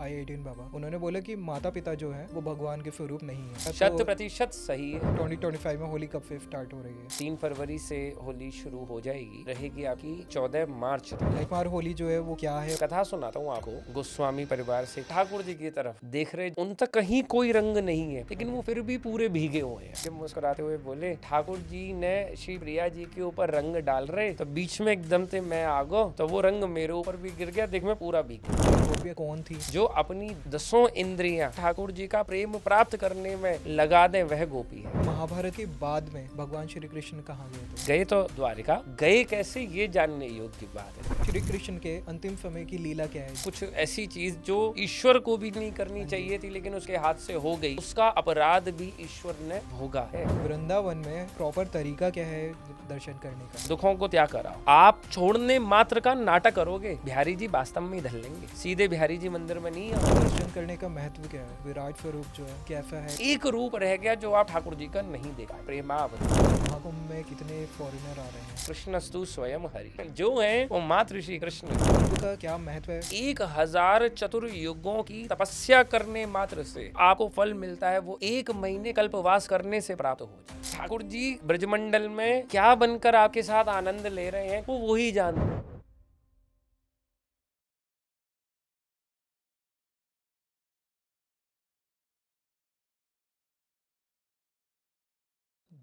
I-18 बाबा, उन्होंने बोला कि माता पिता जो है वो भगवान के स्वरूप नहीं है। 100% सही है। 2025 में होली कब से स्टार्ट हो रही है? 3 फरवरी से होली शुरू हो जाएगी, रहेगी आपकी 14 मार्च तक। लठमार होली जो है वो क्या है? कथा सुनाता हूँ आपको। गोस्वामी परिवार से ठाकुर जी की तरफ देख रहे, उन तक कहीं कोई रंग नहीं है, लेकिन वो फिर भी पूरे भीगे हुए हैं। जब मुस्कुराते हुए बोले, ठाकुर जी ने श्री प्रिया जी के ऊपर रंग डाल रहे, तो बीच में एकदम से मैं आ गो, तो वो रंग मेरे ऊपर भी गिर गया। देख, मैं पूरा भीग गया। गोपियाँ कौन थी? जो अपनी 10 इंद्रियां ठाकुर जी का प्रेम प्राप्त करने में लगा दे, वह गोपी है। महाभारत के बाद में भगवान श्री कृष्ण कहाँ गए थे? गए तो द्वारिका, गए कैसे ये जानने योग्य की बात है। श्री कृष्ण के अंतिम समय की लीला क्या है? कुछ ऐसी चीज जो ईश्वर को भी नहीं करनी चाहिए थी, लेकिन उसके हाथ से हो गई, उसका अपराध भी ईश्वर ने भोगा है। वृंदावन में प्रॉपर तरीका क्या है दर्शन करने का? दुखों को त्याग कराओ। आप छोड़ने मात्र का नाटक करोगे, बिहारी जी वास्तव में धल लेंगे। सीधे बिहारी जी मंदिर में नहीं आओ। दर्शन करने का महत्व क्या है? विराट स्वरूप जो है कैसा है? एक रूप रह गया जो आप ठाकुर जी का नहीं देखा, प्रेमावत। महाकुंभ में कितने फॉरेनर आ रहे हैं? कृष्णस्तु स्वयं हरि, जो है वो मातृ श्री कृष्ण। कुंभ का क्या महत्व है? 1000 चतुर्युगों की तपस्या करने मात्र से आपको फल मिलता है, वो 1 महीने कल्पवास करने से प्राप्त हो जाए। ठाकुर जी ब्रजमंडल में क्या बनकर आपके साथ आनंद ले रहे हैं, वो वही जानते हैं।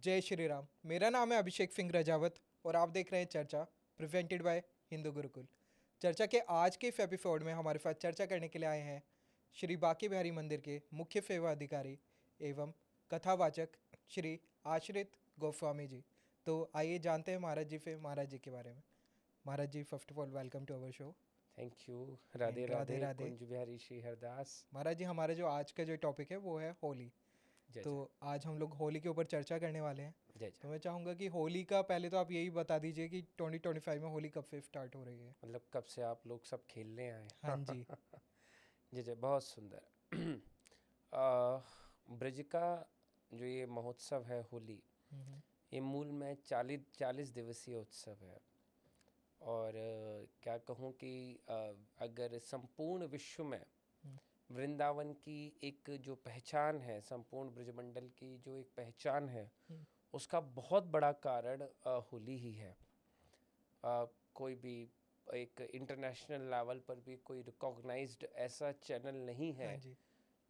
जय श्री राम। मेरा नाम है अभिषेक सिंह रजावत और आप देख रहे हैं चर्चा प्रेजेंटेड बाय हिंदू गुरुकुल। चर्चा के आज के इस एपिसोड में हमारे साथ चर्चा करने के लिए आए हैं श्री बांके बिहारी मंदिर के मुख्य सेवा अधिकारी एवं कथावाचक श्री आश्रित गोस्वामी जी। तो आइए जानते हैं महाराज जी से महाराज जी के बारे में। Maharaj ji, first of all welcome to our show. Thank you. Radhe Radhe Radhe. Radhe. Kunj Bihari Shri Hardas. Maharaj ji, हमारा जो आज का जो टॉपिक है वो है होली। जय तो आज हम लोग होली के ऊपर चर्चा करने वाले हैं। जय तो मैं चाहूँगा कि होली का पहले तो आप यही बता दीजिए कि 2025 में होली कब से स्टार्ट हो रही है? मतलब कब से आप लोग सब खेलने आए? हाँ जी। जय जय, बहुत सुंदर। आ, ब्रज का जो ये महोत्सव है होली, हम्म, ये मूल में 40 दिवसीय उत्सव है। और क्या कहूँ कि अगर संपूर्ण विश्व में हम्म, वृंदावन की एक जो पहचान है, संपूर्ण ब्रजमंडल की जो एक पहचान है, हम्म, उसका बहुत बड़ा कारण होली ही है। कोई भी एक इंटरनेशनल लेवल पर भी कोई रिकॉग्नाइज्ड ऐसा चैनल नहीं है हाँ जी।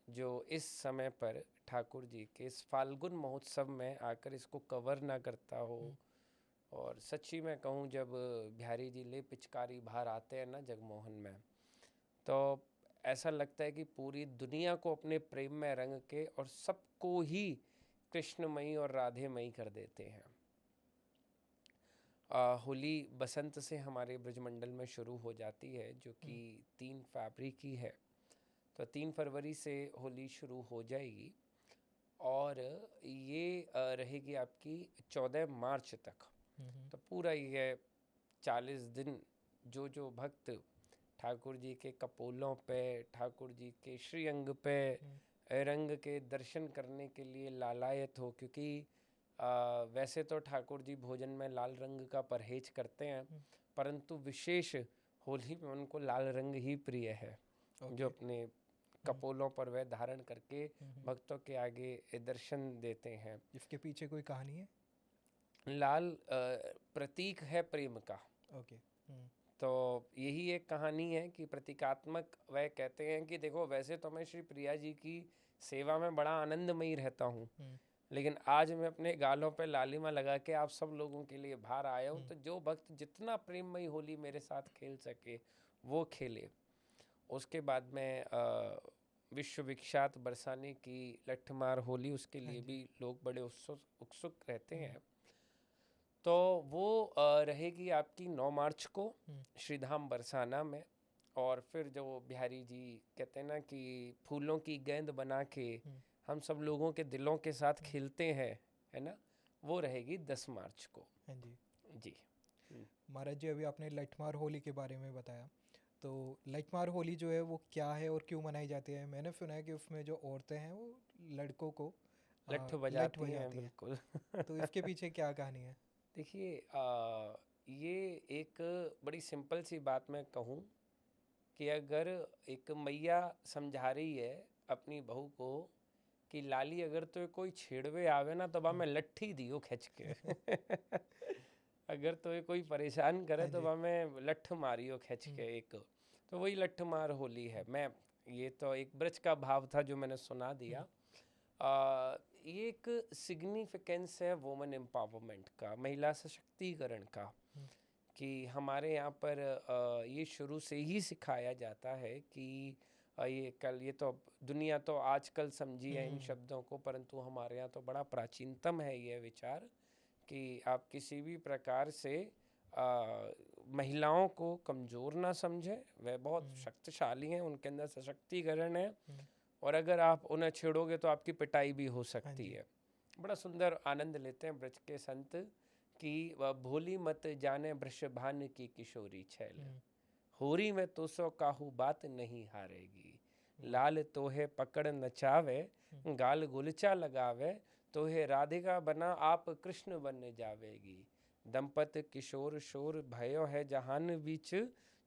जो इस समय पर ठाकुर जी के इस फाल्गुन महोत्सव में आकर इसको कवर ना करता हो। हम्म, और सच्ची में कहूँ, जब बिहारी जी ले पिचकारी बाहर आते हैं ना जगमोहन में, तो ऐसा लगता है कि पूरी दुनिया को अपने प्रेम में रंग के और सबको ही कृष्णमयी और राधेमयी कर देते हैं। होली बसंत से हमारे ब्रजमंडल में शुरू हो जाती है, जो कि 3 फरवरी की है। तो 3 फरवरी से होली शुरू हो जाएगी और ये रहेगी आपकी 14 मार्च तक। हम्म, तो पूरा ये 40 दिन जो जो भक्त ठाकुर जी के कपोलों पे, ठाकुर जी के श्रीअंग पे हम्म, रंग के दर्शन करने के लिए लालायत हो, क्योंकि वैसे तो ठाकुर जी भोजन में लाल रंग का परहेज करते हैं, हम्म, परंतु विशेष होली में उनको लाल रंग ही प्रिय है, जो ओके। अपने कपोलों पर वह धारण करके हम्म, भक्तों के आगे दर्शन देते हैं। इसके पीछे कोई कहानी है? लाल प्रतीक है प्रेम का। ओके। तो यही एक कहानी है कि प्रतीकात्मक वह कहते हैं कि देखो, वैसे तो मैं श्री प्रिया जी की सेवा में बड़ा आनंदमयी रहता हूँ, हम्म, लेकिन आज मैं अपने गालों पे लालिमा लगा के आप सब लोगों के लिए बाहर आया हूँ। हम्म, तो जो भक्त जितना प्रेममयी होली मेरे साथ खेल सके वो खेले। उसके बाद में विश्व विख्यात बरसाने की लठमार होली, उसके हाँ लिए जी। भी लोग बड़े उत्सुक रहते हम्म, हैं। तो वो रहेगी आपकी 9 मार्च को हम्म, श्रीधाम बरसाना में। और फिर जो बिहारी जी कहते हैं ना कि फूलों की गेंद बना के हम्म, हम सब लोगों के दिलों के साथ हम्म, खेलते हैं, है ना, वो रहेगी 10 मार्च को। हाँ जी। जी। महाराज जी, अभी आपने लठमार होली के बारे में बताया। तो लठमार होली जो है वो क्या है और क्यों मनाई जाती है? मैंने सुना है कि उसमें जो औरतें हैं वो लड़कों को लठ लठ बजाती हैं, बजाती हैं। बिल्कुल। तो इसके पीछे क्या कहानी है? देखिए, ये एक बड़ी सिंपल सी बात मैं कहूँ कि अगर एक मैया समझा रही है अपनी बहू को कि लाली अगर तो कोई छेड़वे आवे ना तो बा मैं लट्ठी दियो खिंच के अगर तो कोई परेशान करे हाँ तो जी। बा मैं लठ मारियो खिंच के एक। तो वही लठ मार होली है। मैं ये तो एक ब्रज का भाव था जो मैंने सुना दिया। ये एक सिग्निफिकेंस है वुमेन एम्पावरमेंट का, महिला सशक्तिकरण का, कि हमारे यहाँ पर ये शुरू से ही सिखाया जाता है कि ये तो दुनिया तो आजकल समझी है इन शब्दों को, परंतु हमारे यहाँ तो बड़ा प्राचीनतम है ये विचार कि आप किसी भी प्रकार से महिलाओं को कमज़ोर ना समझें। वह बहुत शक्तिशाली हैं, उनके अंदर सशक्तिकरण है, और अगर आप उन्हें छेड़ोगे तो आपकी पिटाई भी हो सकती है। बड़ा सुंदर आनंद लेते हैं ब्रज के संत कि वह भोली मत जाने वृषभान की किशोरी छैल, होरी में तो सो काहू बात नहीं हारेगी, लाल तोहे पकड़ नचावे गाल गुलचा लगावे, तोहे राधिका बना आप कृष्ण बन जावेगी, दंपत किशोर शोर भयो है जहान बीच,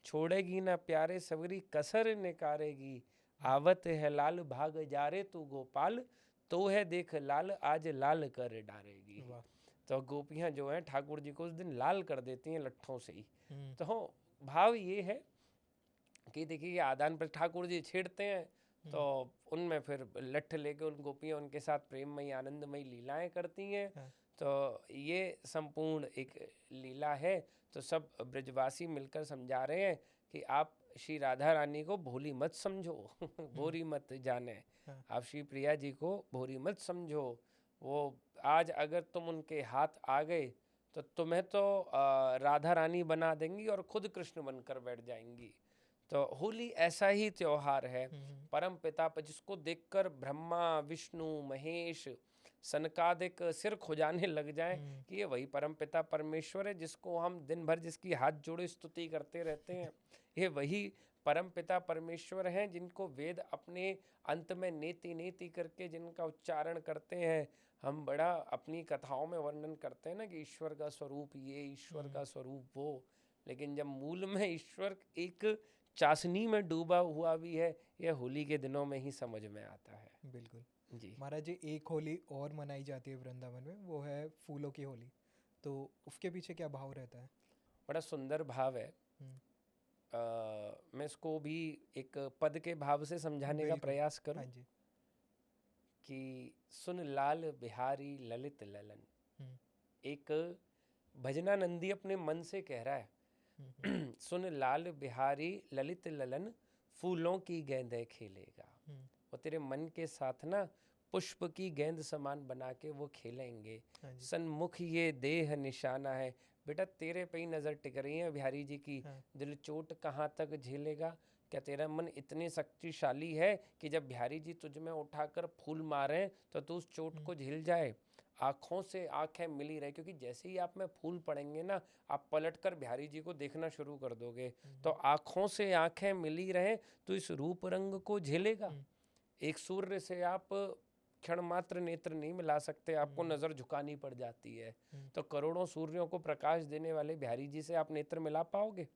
छोड़ेगी ना प्यारे सवरी कसर निकारेगी, आवत है लाल भाग जारे तू गोपाल, तो है देख लाल आज लाल कर डारेगी। तो गोपियाँ जो हैं ठाकुर जी को उस दिन लाल कर देती हैं लट्ठों से ही। तो भाव ये है कि देखिए आदान पर ठाकुर जी छेड़ते हैं तो उनमें फिर लठ लेके उन गोपियाँ उनके साथ प्रेममयी आनंदमयी लीलाएं करती हैं। तो ये संपूर्ण एक लीला है। तो सब ब्रजवासी मिलकर समझा रहे हैं कि आप श्री राधा रानी को भोली मत समझो भोरी मत जाने, आप श्री प्रिया जी को भोरी मत समझो। वो आज अगर तुम उनके हाथ आ गए तो तुम्हें तो राधा रानी बना देंगी और खुद कृष्ण बनकर बैठ जाएंगी। तो होली ऐसा ही त्योहार है, परम पिता पर जिसको देखकर ब्रह्मा विष्णु महेश सनकादिक सिर खुजाने लग जाएं कि ये वही परम पिता परमेश्वर है जिसको हम दिन भर जिसकी हाथ जोड़े स्तुति करते रहते हैं। ये वही परम पिता परमेश्वर हैं जिनको वेद अपने अंत में नेति नेति करके जिनका उच्चारण करते हैं। हम बड़ा अपनी कथाओं में वर्णन करते हैं ना कि ईश्वर का स्वरूप ये, ईश्वर का स्वरूप वो, लेकिन जब मूल में ईश्वर एक चाशनी में डूबा हुआ भी है, यह होली के दिनों में ही समझ में आता है। बिल्कुल जी महाराज जी, एक होली और मनाई जाती है वृंदावन में, वो है फूलों की होली। तो उसके पीछे क्या भाव रहता है? बड़ा सुंदर भाव है। मैं इसको भी एक पद के भाव से समझाने का प्रयास करूं। हाँ जी। कि सुन लाल बिहारी ललित ललन, एक भजनानंदी अपने मन से कह रहा है सुन लाल बिहारी ललित ललन, फूलों की गेंदें खेलेगा। वो तेरे मन के साथ ना पुष्प की गेंद समान बना के वो खेलेंगे। सन्मुख ये देह निशाना है, बेटा तेरे पे ही नजर टिक रही है बिहारी जी की। दिल चोट कहाँ तक झेलेगा, क्या तेरा मन इतने शक्तिशाली है कि जब बिहारी जी तुझ में उठाकर फूल मारें तो तू उस चोट को झेल जाए। आँखों से आँखें मिली रहे, क्योंकि जैसे ही आप में फूल पड़ेंगे ना आप पलटकर बिहारी जी को देखना शुरू कर दोगे। तो आँखों से आँखें मिली रहे तो इस रूप रंग को झेलेगा। एक सूर्य से आप क्षण मात्र नेत्र नहीं मिला सकते, आपको नज़र झुकानी पड़ जाती है। तो करोड़ों सूर्यों को प्रकाश देने वाले बिहारी जी से आप नेत्र मिला पाओगे?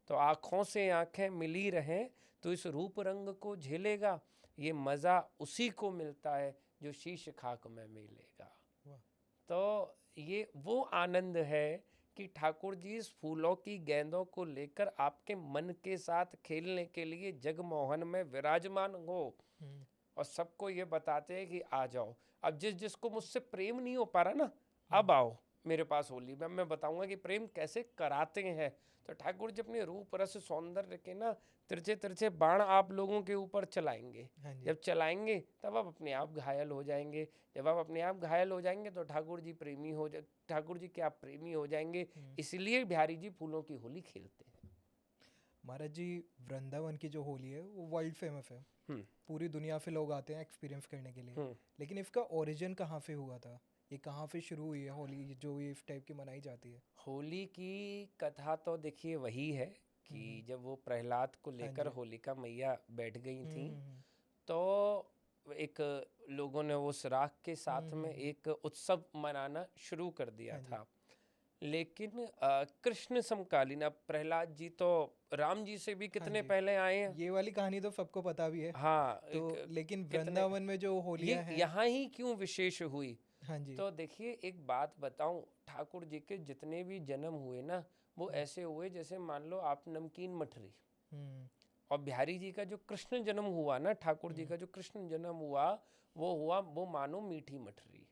तो आँखों से आँखें मिली रहें तो इस रूप रंग को झेलेगा। ये मज़ा उसी को मिलता है जो शीश खाक में मिलेगा। तो ये वो आनंद है कि ठाकुर जी इस फूलों की गेंदों को लेकर आपके मन के साथ खेलने के लिए जगमोहन में विराजमान हो और सबको ये बताते हैं कि आ जाओ। अब जिसको मुझसे प्रेम नहीं हो पा रहा ना, अब आओ मेरे पास होली में, मैं बताऊंगा कि प्रेम कैसे कराते हैं। तो ठाकुर जी अपने रूप रस सौंदर्य के ना तिरछे तिरछे बाण आप लोगों के ऊपर चलाएंगे। जब चलाएंगे तब आप अपने आप घायल हो जाएंगे। जब आप अपने आप घायल हो जाएंगे तो ठाकुर जी ठाकुर जी क्या प्रेमी हो जाएंगे। इसलिए बिहारी जी फूलों की होली खेलते हैं। महाराज जी, वृंदावन की जो होली है वो वर्ल्ड फेमस है, पूरी दुनिया से लोग आते हैं एक्सपीरियंस करने के लिए। लेकिन इसका ओरिजिन कहाँ से हुआ था? ये कहाँ से शुरू हुई है होली जो ये इस टाइप की मनाई जाती है? होली की कथा तो देखिए वही है कि जब वो प्रहलाद को लेकर होलिका मैया बैठ गई थी तो एक लोगों ने उस राख के साथ में एक उत्सव मनाना शुरू कर दिया था। लेकिन कृष्ण समकालीन, अब प्रहलाद जी तो राम जी से भी हाँ कितने जी, पहले आए हैं। ये वाली कहानी तो सबको पता भी है। हाँ, तो लेकिन कितने वृंदावन में जो ये होलियां हैं। यहाँ ही क्यों विशेष हुई। हाँ जी। तो देखिए एक बात बताऊं, ठाकुर जी के जितने भी जन्म हुए ना, वो हम्म। ऐसे हुए जैसे मान लो आप नमकीन मठरी। हम्म। और बिहारी जी का जो कृष्ण जन्म हुआ ना, ठाकुर जी हम्म। का जो कृष्ण जन्म हुआ, वो मानो मीठी मठरी।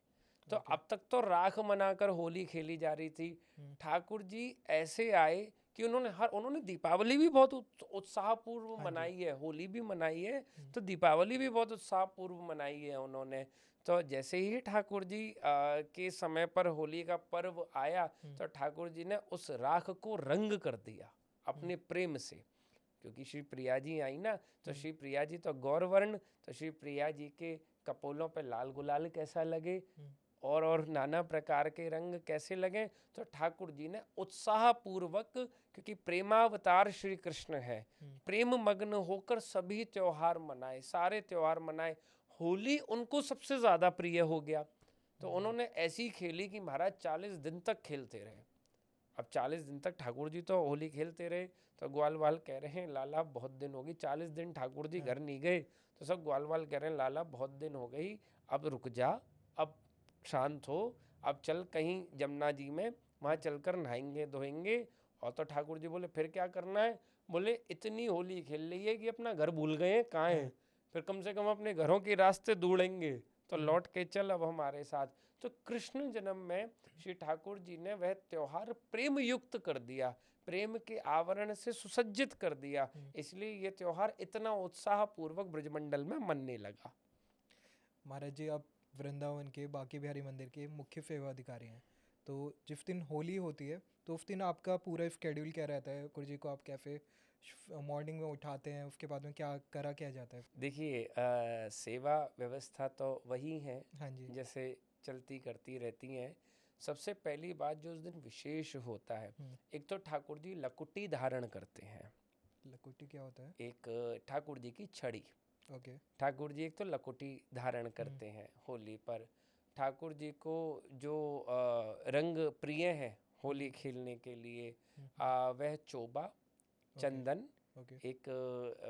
तो ओके। अब तक तो राख मनाकर होली खेली जा रही थी। हम्म। ठाकुर जी ऐसे आए कि उन्होंने दीपावली भी बहुत उत्साहपूर्व हाँ जी। मनाई है, होली भी मनाई है, हम्म। तो दीपावली भी बहुत उत्साहपूर्व मनाई है उन्होंने। तो जैसे ही ठाकुर जी के समय पर होली का पर्व आया, हम्म। तो ठाकुर जी ने उस राख को रंग कर दिया हम्म। अपने प्रेम से। क्योंकि श्री प्रिया जी आई ना, तो हम्म। श्री प्रिया जी तो गौरवर्ण, तो श्री प्रिया जी के कपोलों पे लाल गुलाल कैसा लगे, हम्म। और नाना प्रकार के रंग कैसे लगे। तो ठाकुर जी ने उत्साह पूर्वक, क्योंकि प्रेमावतार श्री कृष्ण है, हम्म। प्रेम मग्न होकर सभी त्योहार मनाए, सारे त्योहार मनाए। होली उनको सबसे ज्यादा प्रिय हो गया, तो उन्होंने ऐसी खेली कि महाराज 40 दिन तक खेलते रहे। अब 40 दिन तक ठाकुर जी तो होली खेलते रहे। तो ग्वाल वाल कह रहे हैं लाला बहुत दिन हो गई, 40 दिन ठाकुर जी हाँ। घर नहीं गए। तो सब ग्वाल वाल कह रहे हैं लाला बहुत दिन हो गई, अब रुक जा, अब शांत हो, अब चल कहीं जमुना जी में, वहाँ चलकर नहाएंगे धोएंगे। और तो ठाकुर जी बोले फिर क्या करना है। बोले इतनी होली खेल ली है कि अपना घर भूल गए हैं कहाँ है, हाँ। फिर कम से कम अपने घरों के रास्ते ढूंढेंगे, तो हम्म। लौट के चल अब हमारे साथ। तो कृष्ण जन्म में श्री ठाकुर जी ने वह त्योहार प्रेम युक्त कर दिया, प्रेम के आवरण से सुसज्जित कर दिया, हम्म। इसलिए ये त्योहार इतना उत्साह पूर्वक ब्रजमंडल में मनने लगा। महाराज जी, आप वृंदावन के बांके बिहारी मंदिर के मुख्य सेवा अधिकारी हैं। तो जिस दिन होली होती है तो उस दिन आपका पूरा स्केड्यूल क्या रहता है? गुरु जी को आप कैसे मॉर्निंग में उठाते हैं, उसके बाद में क्या करा क्या जाता है? देखिए सेवा व्यवस्था तो वही है हाँ जी। जैसे चलती करती रहती हैं। सबसे पहली बात जो उस दिन विशेष होता है, हम्म। एक तो ठाकुर जी लकुटी धारण करते हैं। लकुटी क्या होता है? एक ठाकुर जी की छड़ी। ओके। ठाकुर जी एक तो लकुटी धारण हम्म। करते हैं होली पर। ठाकुर जी को जो रंग प्रिय है होली हम्म। खेलने के लिए, हम्म। वह चोबा, ओके। चंदन, ओके। एक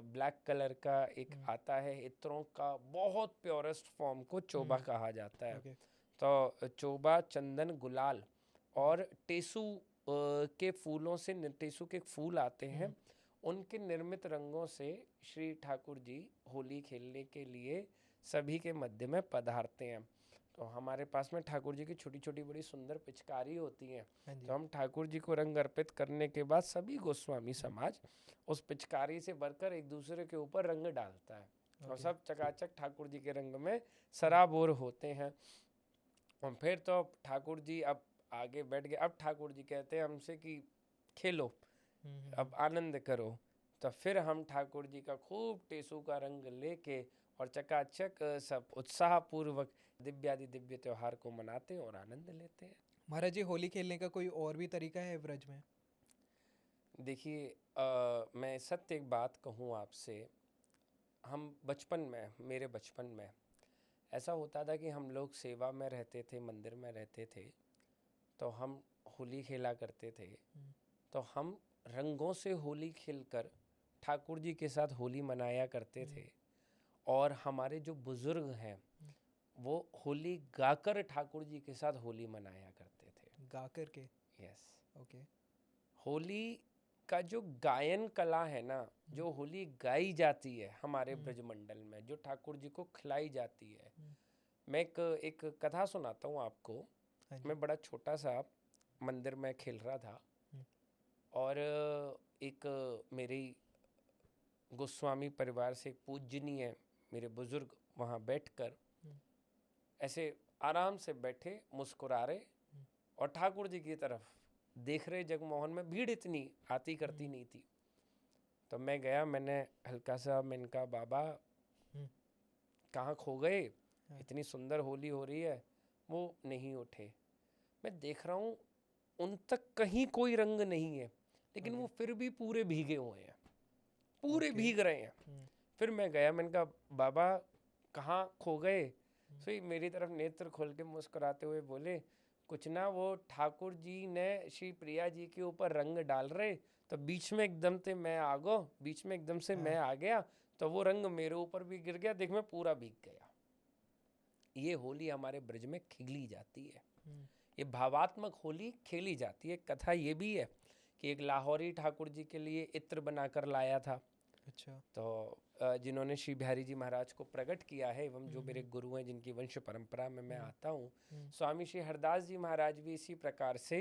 ब्लैक कलर का एक हम्म। आता है इत्रों का, बहुत प्योरेस्ट फॉर्म को चोबा हम्म। कहा जाता है। ओके। तो चोबा, चंदन, गुलाल हम्म। और टेसू के फूलों से, टेसू के फूल आते हम्म। हैं, उनके निर्मित रंगों से श्री ठाकुर जी होली खेलने के लिए सभी के मध्य में पधारते हैं। तो हमारे पास में ठाकुर जी की छोटी छोटी बड़ी सुंदर पिचकारी होती हैं। हाँ तो जी। हम ठाकुर जी को रंग अर्पित करने के बाद सभी गोस्वामी समाज उस पिचकारी से भरकर एक दूसरे के ऊपर रंग डालता है, और ओके। सब चकाचक ठाकुर जी के रंग में सराबोर होते हैं। और फिर तो ठाकुर जी अब आगे बैठ गए। अब ठाकुर जी कहते हैं हमसे कि खेलो, हम्म। अब आनंद करो। तो फिर हम ठाकुर जी का खूब टेसू का रंग लेके और चकाचक सब उत्साह पूर्वक दिव्यादि दिव्य त्योहार को मनाते हैं और आनंद लेते हैं। महाराज जी, होली खेलने का कोई और भी तरीका है ब्रज में? देखिए मैं सत्य एक बात कहूँ आपसे, हम बचपन में, मेरे बचपन में ऐसा होता था कि हम लोग सेवा में रहते थे, मंदिर में रहते थे, तो हम होली खेला करते थे। हम्म। तो हम रंगों से होली खेलकर ठाकुर जी के साथ होली मनाया करते हम्म। थे। और हमारे जो बुजुर्ग हैं हम्म। वो होली गाकर ठाकुर जी के साथ होली मनाया करते थे। गा करके। Yes, okay. होली का जो गायन कला है ना, हम्म। जो होली गाई जाती है हमारे हम्म। ब्रजमंडल में, जो ठाकुर जी को खिलाई जाती है। हम्म। मैं एक कथा सुनाता हूँ आपको। हाँ जी। मैं बड़ा छोटा सा मंदिर में खेल रहा था, हम्म। और एक मेरी गोस्वामी परिवार से एक पूजनीय मेरे बुजुर्ग वहाँ बैठकर हम्म। ऐसे आराम से बैठे मुस्कुरा रहे हम्म। और ठाकुर जी की तरफ देख रहे। जगमोहन में भीड़ इतनी आती करती हम्म। नहीं थी। तो मैं गया, मैंने हल्का सा, मैंने कहा बाबा हम्म। कहाँ खो गए, हाँ। इतनी सुंदर होली हो रही है। वो नहीं उठे। मैं देख रहा हूँ उन तक कहीं कोई रंग नहीं है, लेकिन ओके। वो फिर भी पूरे भीगे हुए हैं, पूरे ओके। भीग रहे हैं। हम्म। फिर मैं गया, मैंने कहा बाबा कहाँ खो गए। हम्म। सो ये मेरी तरफ नेत्र खोल के मुस्कुराते हुए बोले कुछ ना वो ठाकुर जी ने श्री प्रिया जी के ऊपर रंग डाल रहे, तो बीच में एकदम से मैं आ गो, बीच में एकदम से मैं आ गया, तो वो रंग मेरे ऊपर भी गिर गया, देख मैं पूरा भीग गया। ये होली हमारे ब्रज में खेली जाती है, ये भावात्मक होली खेली जाती है। कथा ये भी है कि एक लाहौरी ठाकुर जी के लिए इत्र बनाकर लाया था। अच्छा। तो जिन्होंने श्री बिहारी जी महाराज को प्रकट किया है, एवं जो मेरे गुरु हैं, जिनकी वंश परंपरा में मैं आता हूँ, स्वामी श्री हरदास जी महाराज भी इसी प्रकार से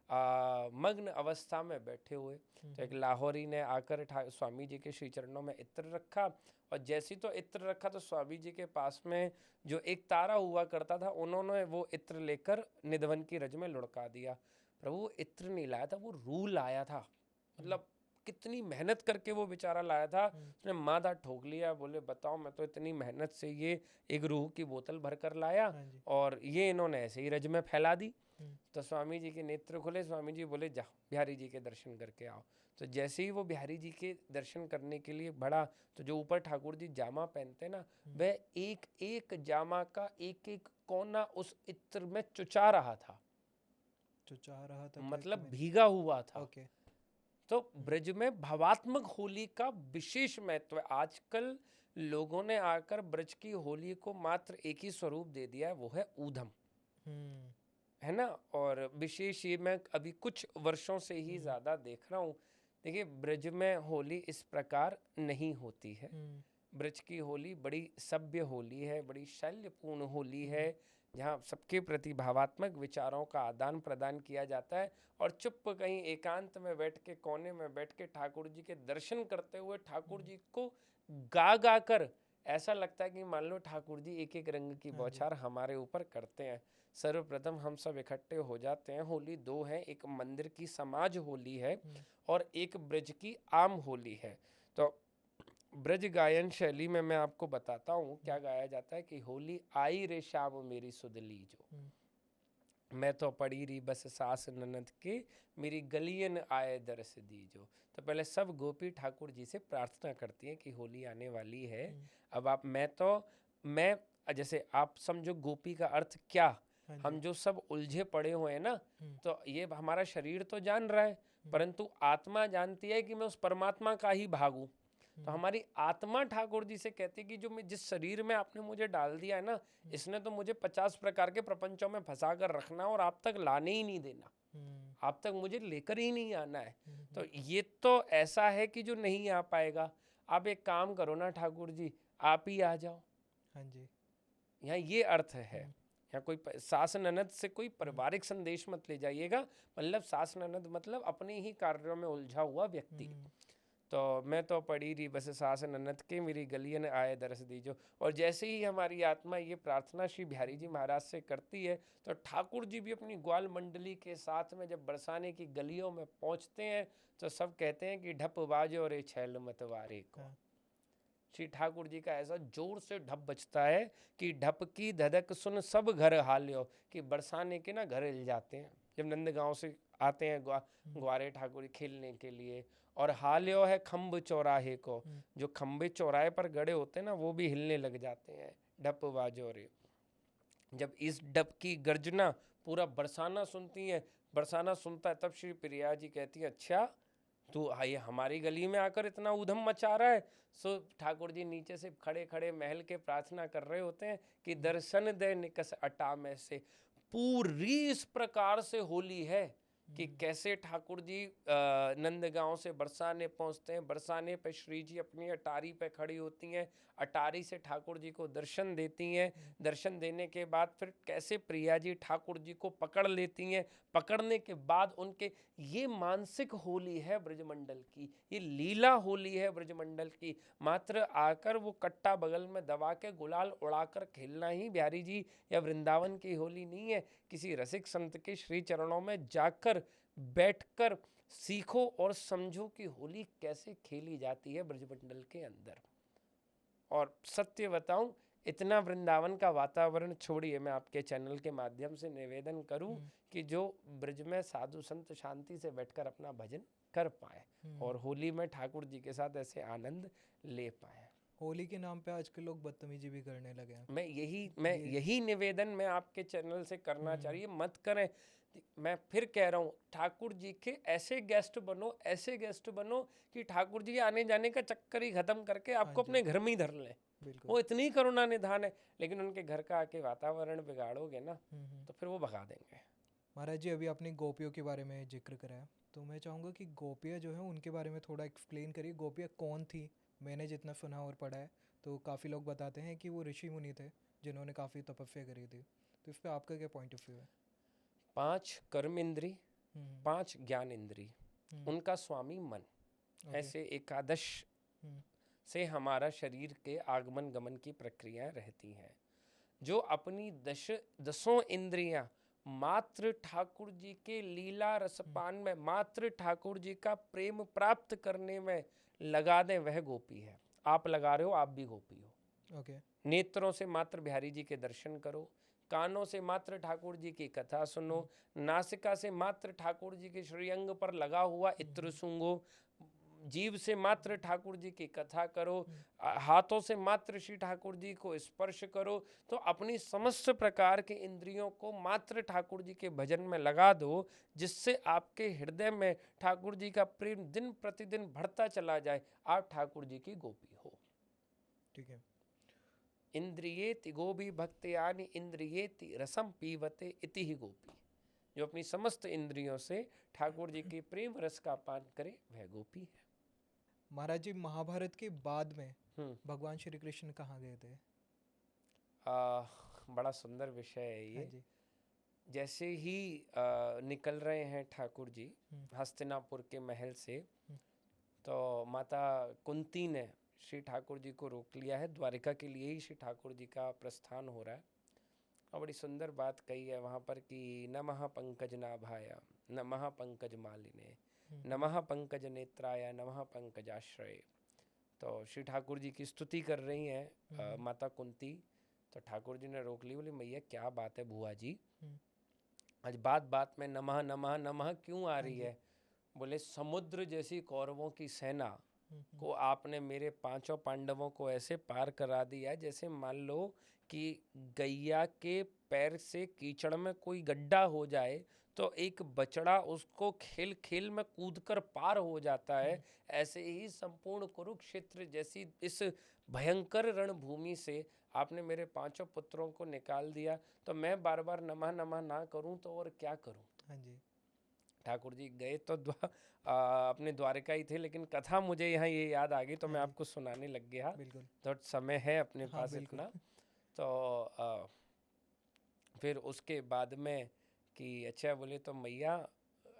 मग्न अवस्था में बैठे हुए, तो एक लाहौरी ने आकर स्वामी जी के श्री चरणों में इत्र रखा, और जैसी तो इत्र रखा तो स्वामी जी के पास में जो एक तारा हुआ करता था, उन्होंने वो इत्र लेकर निधवन की रज में लुढ़का दिया। प्रभु इत्र नहीं लाया था, वो रूह लाया था। मतलब कितनी मेहनत करके वो बेचारा लाया था, उसने माथा ठोक लिया, बोले बताओ मैं तो इतनी मेहनत से ये एक रूह की बोतल भर कर लाया, और ये इन्होंने ऐसे ही रज में फैला दी। तो स्वामी जी के नेत्र खुले, स्वामी जी बोले जाओ बिहारी जी के दर्शन करके आओ। तो जैसे ही वो बिहारी जी के दर्शन करने के लिए बढ़ा, तो जो ऊपर ठाकुर जी जामा पहनते ना, वह एक एक जामा का एक एक कोना उस इत्र में चुचा रहा था, चुचा रहा था मतलब भीगा हुआ था। ओके। तो ब्रज में भावात्मक होली का विशेष महत्व है। आजकल लोगों ने आकर ब्रज की होली को मात्र एक ही स्वरूप दे दिया है, वो है ऊधम, है ना। और विशेष ये मैं अभी कुछ वर्षों से ही ज़्यादा देख रहा हूँ। देखिए ब्रज में होली इस प्रकार नहीं होती है। ब्रज की होली बड़ी सभ्य होली है, बड़ी शैल्यपूर्ण होली है, जहाँ सबके प्रति भावात्मक विचारों का आदान प्रदान किया जाता है, और चुप कहीं एकांत में बैठ के, कोने में बैठ के ठाकुर जी के दर्शन करते हुए ठाकुर जी को गा गा कर ऐसा लगता है कि मान लो ठाकुर जी एक एक रंग की बौछार हमारे ऊपर करते हैं। सर्वप्रथम हम सब इकट्ठे हो जाते हैं। होली दो है, एक मंदिर की समाज होली है और एक ब्रज की आम होली है। तो ब्रज गायन शैली में मैं आपको बताता हूँ क्या गाया जाता है कि होली आई रे श्याम मेरी सुध लीजो, मैं तो पड़ी रही बस सास ननद के, मेरी गलियन आए दरस दीजो। तो पहले सब गोपी ठाकुर जी से प्रार्थना करती हैं कि होली आने वाली है। अब आप मैं जैसे आप समझो गोपी का अर्थ क्या, हम जो सब उलझे पड़े हुए हैं ना, तो ये हमारा शरीर तो जान रहा है, परंतु आत्मा जानती है कि मैं उस परमात्मा का ही भाग हूँ। तो हमारी आत्मा ठाकुर जी से कहती है कि जो मैं जिस शरीर में आपने मुझे डाल दिया है ना, इसने तो मुझे 50 प्रकार के प्रपंचों में फंसा कर रखना और आप तक लाने ही नहीं देना, आप तक मुझे लेकर ही नहीं आना है। तो ये तो ऐसा है कि जो नहीं आ पाएगा। आप एक काम करो ना ठाकुर जी, आप ही आ जाओ। हाँ जी। यहाँ ये अर्थ है। यहाँ कोई सास ननद से कोई पारिवारिक संदेश मत ले जाइएगा, मतलब सास ननद मतलब अपने ही कार्यों में उलझा हुआ व्यक्ति। तो मैं तो पड़ी रही बस सास ननद के, मेरी गलियन आए दरस दीजो। और जैसे ही हमारी आत्मा ये प्रार्थना श्री बिहारी जी महाराज से करती है, तो ठाकुर जी भी अपनी ग्वाल मंडली के साथ में जब बरसाने की गलियों में पहुंचते हैं, तो सब कहते हैं कि ढप बाजो रे छैल मतवारे को। श्री ठाकुर जी का ऐसा जोर से ढप बजता है कि ढप की धधक सुन सब घर हाल्यो, कि बरसाने के ना घर हिल जाते हैं जब नंदगांव से आते हैं ग्वारे ठाकुर खेलने के लिए। और हाल्यो है खम्भ चौराहे को, जो खम्भे चौराहे पर गड़े होते हैं ना, वो भी हिलने लग जाते हैं। ढप बाजो रे, जब इस ढप की गर्जना पूरा बरसाना सुनती है, बरसाना सुनता है, तब श्री प्रिया जी कहती है अच्छा तू ये हमारी गली में आकर इतना ऊधम मचा रहा है। सो ठाकुर जी नीचे से खड़े खड़े महल के प्रार्थना कर रहे होते हैं कि दर्शन दे निकस अटा में से। पूरी इस प्रकार से होली है कि कैसे ठाकुर जी नंदगांव से बरसाने पहुंचते हैं, बरसाने पे श्री जी अपनी अटारी पे खड़ी होती हैं, अटारी से ठाकुर जी को दर्शन देती हैं, दर्शन देने के बाद फिर कैसे प्रिया जी ठाकुर जी को पकड़ लेती हैं, पकड़ने के बाद उनके, ये मानसिक होली है ब्रजमंडल की, ये लीला होली है ब्रजमंडल की। मात्र आकर वो कट्टा बगल में दबा के गुलाल उड़ाकर खेलना ही बिहारी जी या वृंदावन की होली नहीं है। किसी रसिक संत के श्री चरणों में जाकर बैठकर सीखो और समझो कि होली कैसे खेली जाती है ब्रजमंडल के अंदर। और सत्य बताऊं, इतना वृंदावन का वातावरण छोड़िए, मैं आपके चैनल के माध्यम से निवेदन करूं कि जो ब्रज में साधु संत शांति से बैठकर अपना भजन कर पाए और होली में ठाकुर जी के साथ ऐसे आनंद ले पाए। होली के नाम पे आजकल लोग बदतमीजी भी करने लगे हैं। मैं ये यही निवेदन मैं आपके चैनल से करना चाह रही है, मत करें। मैं फिर कह रहा हूँ, ठाकुर जी के ऐसे गेस्ट बनो कि ठाकुर जी के आने जाने का चक्कर ही खत्म करके हाँ आपको जी, अपने घर में ही धर लें। बिल्कुल। वो इतनी करुणा निधान है, लेकिन उनके घर का आके वातावरण बिगाड़ोगे ना हम्म। तो फिर वो भगा देंगे। महाराज जी, अभी आपने गोपियों के बारे में जिक्र करा है, तो मैं चाहूँगा कि गोपियाँ जो है उनके बारे में थोड़ा एक्सप्लेन करिए। गोपियाँ कौन थी? मैंने जितना सुना और पढ़ा है तो काफ़ी लोग बताते हैं कि वो ऋषि मुनि थे जिन्होंने काफ़ी तपस्या करी थी। तो इस पर आपका क्या पॉइंट ऑफ व्यू है? 5 कर्म इंद्री, हम्म। 5 ज्ञान इंद्री, हम्म। उनका स्वामी मन, ओके। ऐसे एकादश हम्म। से हमारा शरीर के आगमन गमन की प्रक्रियाएं रहती हैं। जो अपनी दसों इंद्रियां मात्र ठाकुर जी के लीला रसपान में, मात्र ठाकुर जी का प्रेम प्राप्त करने में लगा दें, वह गोपी है। आप लगा रहे हो, आप भी गोपी हो। ओके। नेत्रों से मात्र बिहारी जी के दर्शन करो, कानों से मात्र ठाकुर जी की कथा सुनो, नासिका से मात्र ठाकुर जी के श्रीअंग पर लगा हुआ इत्र सूंघो, जीव से मात्र ठाकुर जी की कथा करो, हाथों से मात्र श्री ठाकुर जी को स्पर्श करो, तो अपनी समस्त प्रकार के इंद्रियों को मात्र ठाकुर जी के भजन में लगा दो, जिससे आपके हृदय में ठाकुर जी का प्रेम दिन प्रतिदिन बढ़ता चला जाए। आप ठाकुर जी की गोपी हो। ठीक है। इंद्रियेति गोपी भक्त्यानि इंद्रियेति रसम पीवते इति ही गोपी। जो अपनी समस्त इंद्रियों से ठाकुर जी के प्रेम रस का पान करे, वह गोपी है। महाराज जी, महाभारत के बाद में हम्म। भगवान श्री कृष्ण कहाँ गए थे? बड़ा सुंदर विषय है हाँ ये। जी। जैसे ही निकल रहे हैं ठाकुर जी हस्तिनापुर के महल से, तो माता कुंती ने श्री ठाकुर जी को रोक लिया है। द्वारिका के लिए ही श्री ठाकुर जी का प्रस्थान हो रहा है। और बड़ी सुंदर बात कही है वहाँ पर कि नमः पंकज नाभाय, नमः पंकज मालिने, नमः पंकज नेत्राय, नमः पंकजाश्रय। तो श्री ठाकुर जी की स्तुति कर रही हैं माता कुंती। तो ठाकुर जी ने रोक ली, बोले मैया क्या बात है बुआ जी, आज बात बात में नमः नमः नमः क्यों आ रही है? बोले समुद्र जैसी कौरवों की सेना को आपने मेरे 5 पांडवों को ऐसे पार करा दिया जैसे मान लो कि गैया के पैर से कीचड़ में कोई गड्ढा हो जाए तो एक बछड़ा उसको खेल खेल में कूदकर पार हो जाता है। ऐसे ही संपूर्ण कुरुक्षेत्र जैसी इस भयंकर रणभूमि से आपने मेरे 5 पुत्रों को निकाल दिया। तो मैं बार बार नमः नमः ना करूं तो और क्या करूं? हाँ जी। ठाकुर जी गए तो अपने द्वारिका ही थे, लेकिन कथा मुझे यहाँ ये याद आ गई तो मैं आपको सुनाने लग गया। बिल्कुल। तो समय है अपने हाँ पास बिल्कुल। इतना। तो फिर उसके बाद में कि अच्छा, बोले तो मैया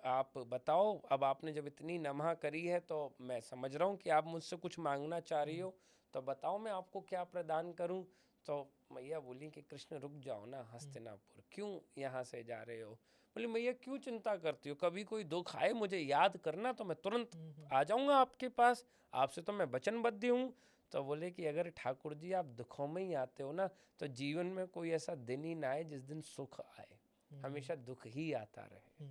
आप बताओ, अब आपने जब इतनी नमः करी है तो मैं समझ रहा हूँ कि आप मुझसे कुछ मांगना चाह रही हो, तो बताओ मैं आपको क्या प्रदान करूँ। तो मैया बोली कि कृष्ण रुक जाओ ना हस्तिनापुर, क्यों यहाँ से जा रहे हो? बोले मैया क्यों चिंता करती हो, कभी कोई दुख आए मुझे याद करना तो मैं तुरंत आ जाऊँगा आपके पास, आपसे तो मैं वचनबद्ध हूँ। तो बोले कि अगर ठाकुर जी आप दुखों में ही आते हो ना, तो जीवन में कोई ऐसा दिन ही ना आए जिस दिन सुख आए, हमेशा दुख ही आता रहे।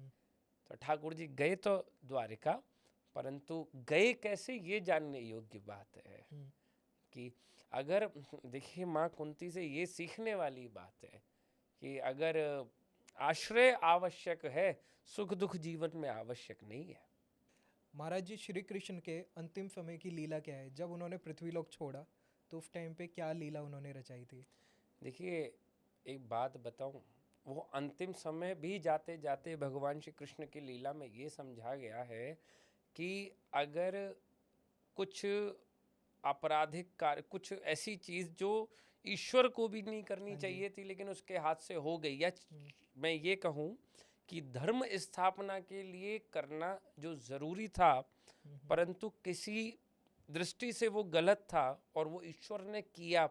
तो ठाकुर जी गए तो द्वारिका, परंतु गए कैसे ये जानने योग्य बात है कि अगर देखिए माँ कुंती से ये सीखने वाली बात है कि अगर आश्रय आवश्यक है, सुख दुख जीवन में आवश्यक नहीं है। महाराज जी, श्री कृष्ण के अंतिम समय की लीला क्या है? जब उन्होंने पृथ्वीलोक छोड़ा तो उस टाइम पे क्या लीला उन्होंने रचाई थी? देखिए एक बात बताऊं, वो अंतिम समय भी जाते जाते भगवान श्री कृष्ण की लीला में ये समझा गया है कि अगर कुछ आपराधिक कार्य, कुछ ऐसी चीज़ जो ईश्वर को भी नहीं करनी चाहिए थी लेकिन उसके हाथ से हो गई, या मैं ये कहूँ कि धर्म स्थापना के लिए करना जो ज़रूरी था परंतु किसी दृष्टि से वो गलत था और वो ईश्वर ने किया,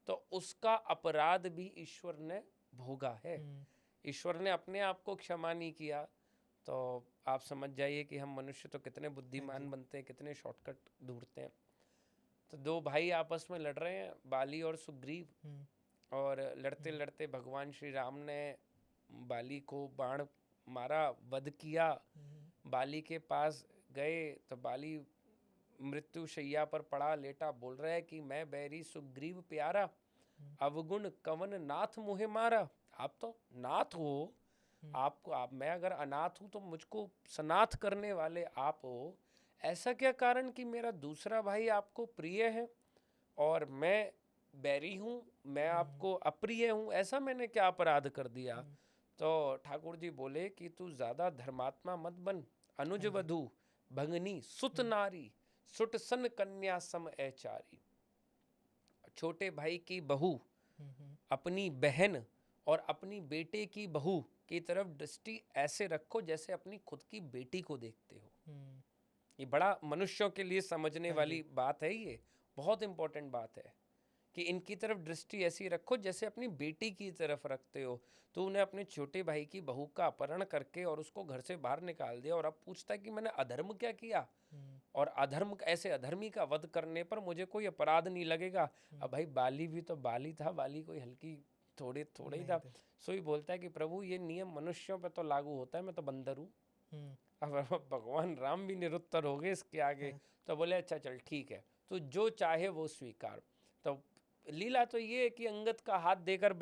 तो उसका अपराध भी ईश्वर ने भोगा है। ईश्वर ने अपने आप को क्षमा नहीं किया। तो आप समझ जाइए कि हम मनुष्य तो कितने बुद्धिमान बनते हैं, कितने शॉर्टकट ढूंढते हैं। तो 2 भाई आपस में लड़ रहे हैं, बाली और सुग्रीव, और लड़ते लड़ते भगवान श्री राम ने बाली को बाण मारा, वध किया। बाली के पास गए तो बाली मृत्यु शैया पर पड़ा लेटा बोल रहा है कि मैं बैरी सुग्रीव प्यारा, अवगुण कवन नाथ मुहे मारा। आप तो नाथ हो, आपको आप मैं अगर अनाथ हूं तो मुझको सनाथ करने वाले आप हो। ऐसा क्या कारण कि मेरा दूसरा भाई आपको प्रिय है और मैं बैरी हूँ, मैं आपको अप्रिय हूँ? ऐसा मैंने क्या अपराध कर दिया? तो ठाकुर जी बोले कि तू ज्यादा धर्मात्मा मत बन। अनुज हाँ जी। वधु भंगनी सुत नारी, सुट सन कन्या सम ऐचारी। छोटे भाई की बहू, अपनी बहन और अपनी बेटे की बहू की तरफ दृष्टि ऐसे रखो जैसे अपनी खुद की बेटी को देखते हो। ये बड़ा मनुष्यों के लिए समझने हाँ वाली जी। बात है, ये बहुत इंपॉर्टेंट बात है कि इनकी तरफ दृष्टि ऐसी रखो जैसे अपनी बेटी की तरफ रखते हो। तो उन्हें अपने छोटे भाई की बहू का अपहरण करके और उसको घर से बाहर निकाल दिया, और अब पूछता है कि मैंने अधर्म क्या किया, और अधर्म ऐसे अधर्मी का वध करने पर मुझे कोई अपराध नहीं लगेगा। अब भाई बाली भी तो बाली था, बाली कोई हल्की थोड़े थोड़े ही नहीं था। थे। सो ही बोलता है कि प्रभु ये नियम मनुष्यों पे तो लागू होता है, मैं तो बंदर हूँ। अब भगवान राम भी निरुत्तर हो गए इसके आगे। हाँ। तो बोले अच्छा चल ठीक है, तो जो चाहे वो स्वीकार। तो लीला तो ये है कि अंगद का हाथ देकर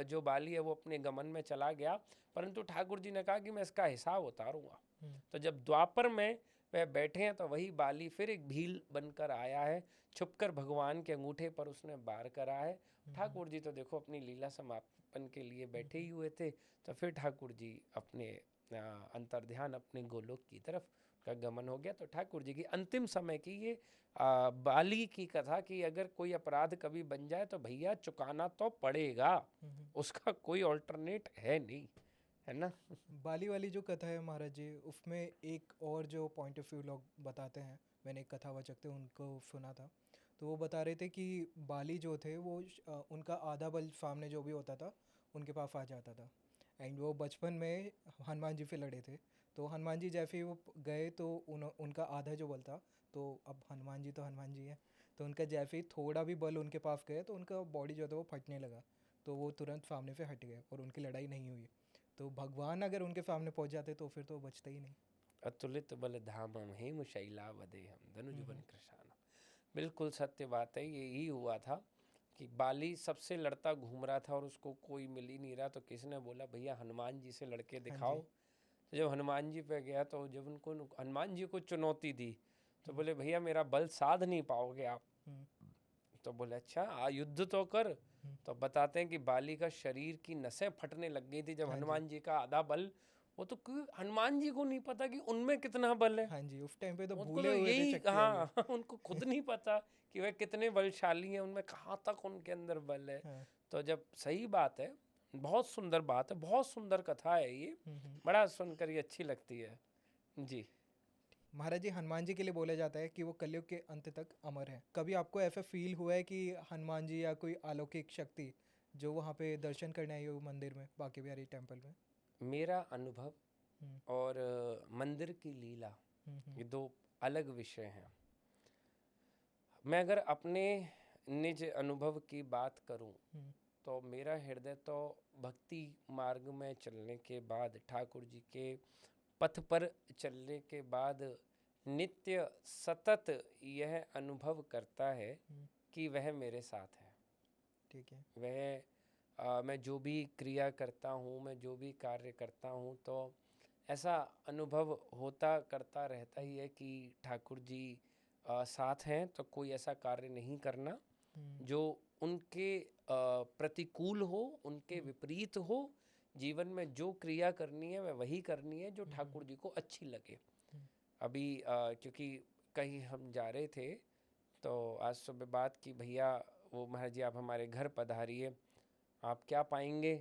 जो बाली है वो अपने गमन में चला गया, परंतु ठाकुर जी ने कहा कि मैं इसका हिसाब उतारूंगा। तो जब द्वापर में वह बैठे हैं तो वही बाली फिर एक भील बनकर आया है, छुपकर भगवान के अंगूठे पर उसने वार करा है। ठाकुर जी तो देखो अपनी लीला समापन के लिए बैठे ही हुए थे, तो फिर ठाकुर जी अपने अंतर्ध्यान अपने गोलोक की तरफ का गमन हो गया। तो ठाकुर जी की अंतिम समय की ये बाली की कथा कि अगर कोई अपराध कभी बन जाए तो भैया चुकाना तो पड़ेगा, उसका कोई ऑल्टरनेट है नहीं, है ना। बाली वाली जो कथा है महाराज जी, उसमें एक और जो पॉइंट ऑफ व्यू लोग बताते हैं, मैंने एक कथावाचक थे उनको सुना था, तो वो बता रहे थे कि बाली जो थे वो उनका आधा बल सामने जो भी होता था उनके पास आ जाता था। एंड वो बचपन में हनुमान जी से लड़े थे, तो हनुमान जी जैसे ही वो गए तो उनका आधा जो बल था, तो अब हनुमान जी तो हनुमान जी है, तो उनका जैसे ही थोड़ा भी बल उनके पास गए तो उनका बॉडी जो था वो फटने लगा, तो वो तुरंत सामने से हट गए और उनकी लड़ाई नहीं हुई। तो भगवान अगर उनके सामने पहुंच जाते तो फिर तो बचते ही नहीं। अतुलित बल धामम हेम शैला वदेहम धनुज बन कृशाना। बिल्कुल सत्य बात है, यही हुआ था कि बाली सबसे लड़ता घूम रहा था और उसको कोई मिल ही नहीं रहा, तो किसी ने बोला भैया हनुमान जी से लड़के हाँ दिखाओ। जी। तो जब हनुमान जी पे गया तो जब उनको हनुमान जी को चुनौती दी तो बोले भैया मेरा बल साध नहीं पाओगे आप। तो बोले अच्छा युद्ध तो कर। तो बताते हैं कि बाली का शरीर की नसें फटने लग गई थी जब हाँ जी। हनुमान जी का आधा बल, वो तो क्यों हनुमान जी को नहीं पता कि उनमें कितना बल है। हाँ जी, उस टाइम पे तो उनको भूले तो हुए थे यही, शक्तियाँ भी। हाँ उनको खुद नहीं पता कि वह कितने बलशाली हैं, उनमें कहाँ तक उनके अंदर बल है। हाँ। तो जब सही बात है, बहुत सुंदर बात है, बहुत सुंदर कथा है ये, बड़ा सुनकर ये अच्छी लगती है जी। महाराज जी, हनुमान जी के लिए बोला जाता है कि वो कलयुग के अंत तक अमर है। कभी आपको ऐसा फील हुआ है कि हनुमान जी या कोई अलौकिक शक्ति जो वहाँ पे दर्शन करने आई हो मंदिर में, बांके बिहारी टेम्पल में? मेरा अनुभव हम्म। और मंदिर की लीला ये दो अलग विषय हैं। मैं अगर अपने निज अनुभव की बात करूं तो मेरा हृदय तो भक्ति मार्ग में चलने के बाद, ठाकुर जी के पथ पर चलने के बाद नित्य सतत यह अनुभव करता है कि वह मेरे साथ है। ठीक है। मैं जो भी क्रिया करता हूँ, मैं जो भी कार्य करता हूँ, तो ऐसा अनुभव होता करता रहता ही है कि ठाकुर जी साथ हैं। तो कोई ऐसा कार्य नहीं करना जो उनके प्रतिकूल हो, उनके विपरीत हो। जीवन में जो क्रिया करनी है वह वही करनी है जो ठाकुर जी को अच्छी लगे। अभी क्योंकि कहीं हम जा रहे थे तो आज सुबह बात की, भैया वो महाराज जी आप हमारे घर पधारिए, आप क्या पाएंगे?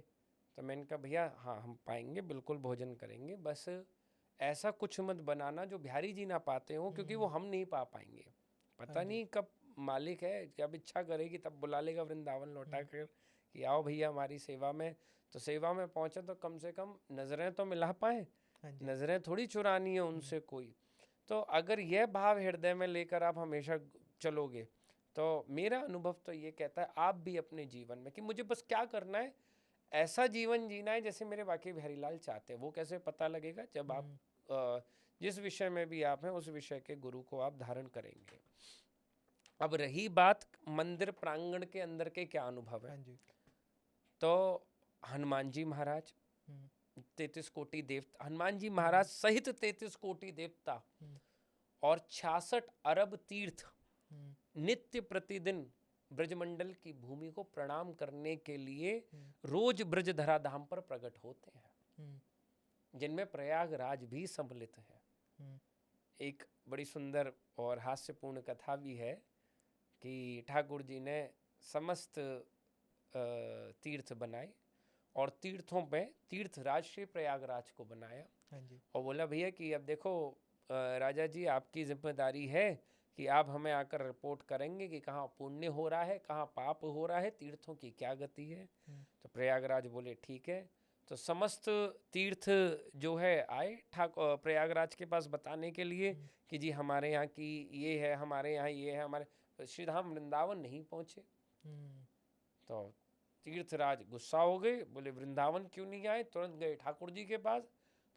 तो मैंने कहा भैया हाँ हम पाएंगे, बिल्कुल भोजन करेंगे, बस ऐसा कुछ मत बनाना जो बिहारी जी ना पाते हो, क्योंकि वो हम नहीं पा पाएंगे। हाँ पता जी। नहीं कब मालिक है, जब इच्छा करेगी तब बुला लेगा वृंदावन लौटा कर कि आओ भैया हमारी सेवा में। तो सेवा में पहुँचे तो कम से कम नज़रें तो मिला पाएँ, हाँ जी। नज़रें थोड़ी चुरानी है उनसे कोई। तो अगर यह भाव हृदय में लेकर आप हमेशा चलोगे तो मेरा अनुभव तो ये कहता है आप भी अपने जीवन में कि मुझे बस क्या करना है, ऐसा जीवन जीना है जैसे मेरे बाकी बिहारी लाल चाहते हैं। वो कैसे पता लगेगा? जब आप जिस विषय में भी आप हैं उस विषय के गुरु को आप धारण करेंगे। अब रही बात मंदिर प्रांगण के अंदर के क्या अनुभव है, हाँ जी। तो हनुमान जी महाराज, हम्म, 33 कोटि देवता, हनुमान जी महाराज सहित 33 कोटि देवता हम्म, और 66 अरब तीर्थ हम्म, नित्य प्रतिदिन ब्रजमंडल की भूमि को प्रणाम करने के लिए हम्म, रोज ब्रजधरा धाम पर प्रकट होते हैं, हम्म, जिनमें प्रयागराज भी सम्मिलित है। हम्म, एक बड़ी सुंदर और हास्यपूर्ण कथा भी है कि ठाकुर जी ने समस्त तीर्थ बनाए और तीर्थों पे तीर्थराज श्री प्रयागराज को बनाया हाँ जी। और बोला भैया कि अब देखो राजा जी, आपकी जिम्मेदारी है कि आप हमें आकर रिपोर्ट करेंगे कि कहाँ पुण्य हो रहा है, कहाँ पाप हो रहा है, तीर्थों की क्या गति है। तो प्रयागराज बोले ठीक है। तो समस्त तीर्थ जो है आए प्रयागराज के पास बताने के लिए कि जी हमारे यहाँ की ये है, हमारे यहाँ ये है, हमारे श्री धाम वृंदावन नहीं पहुँचे। हम्म, तो तीर्थराज गुस्सा हो गए, बोले वृंदावन क्यों नहीं आए। तुरंत गए ठाकुर जी के पास।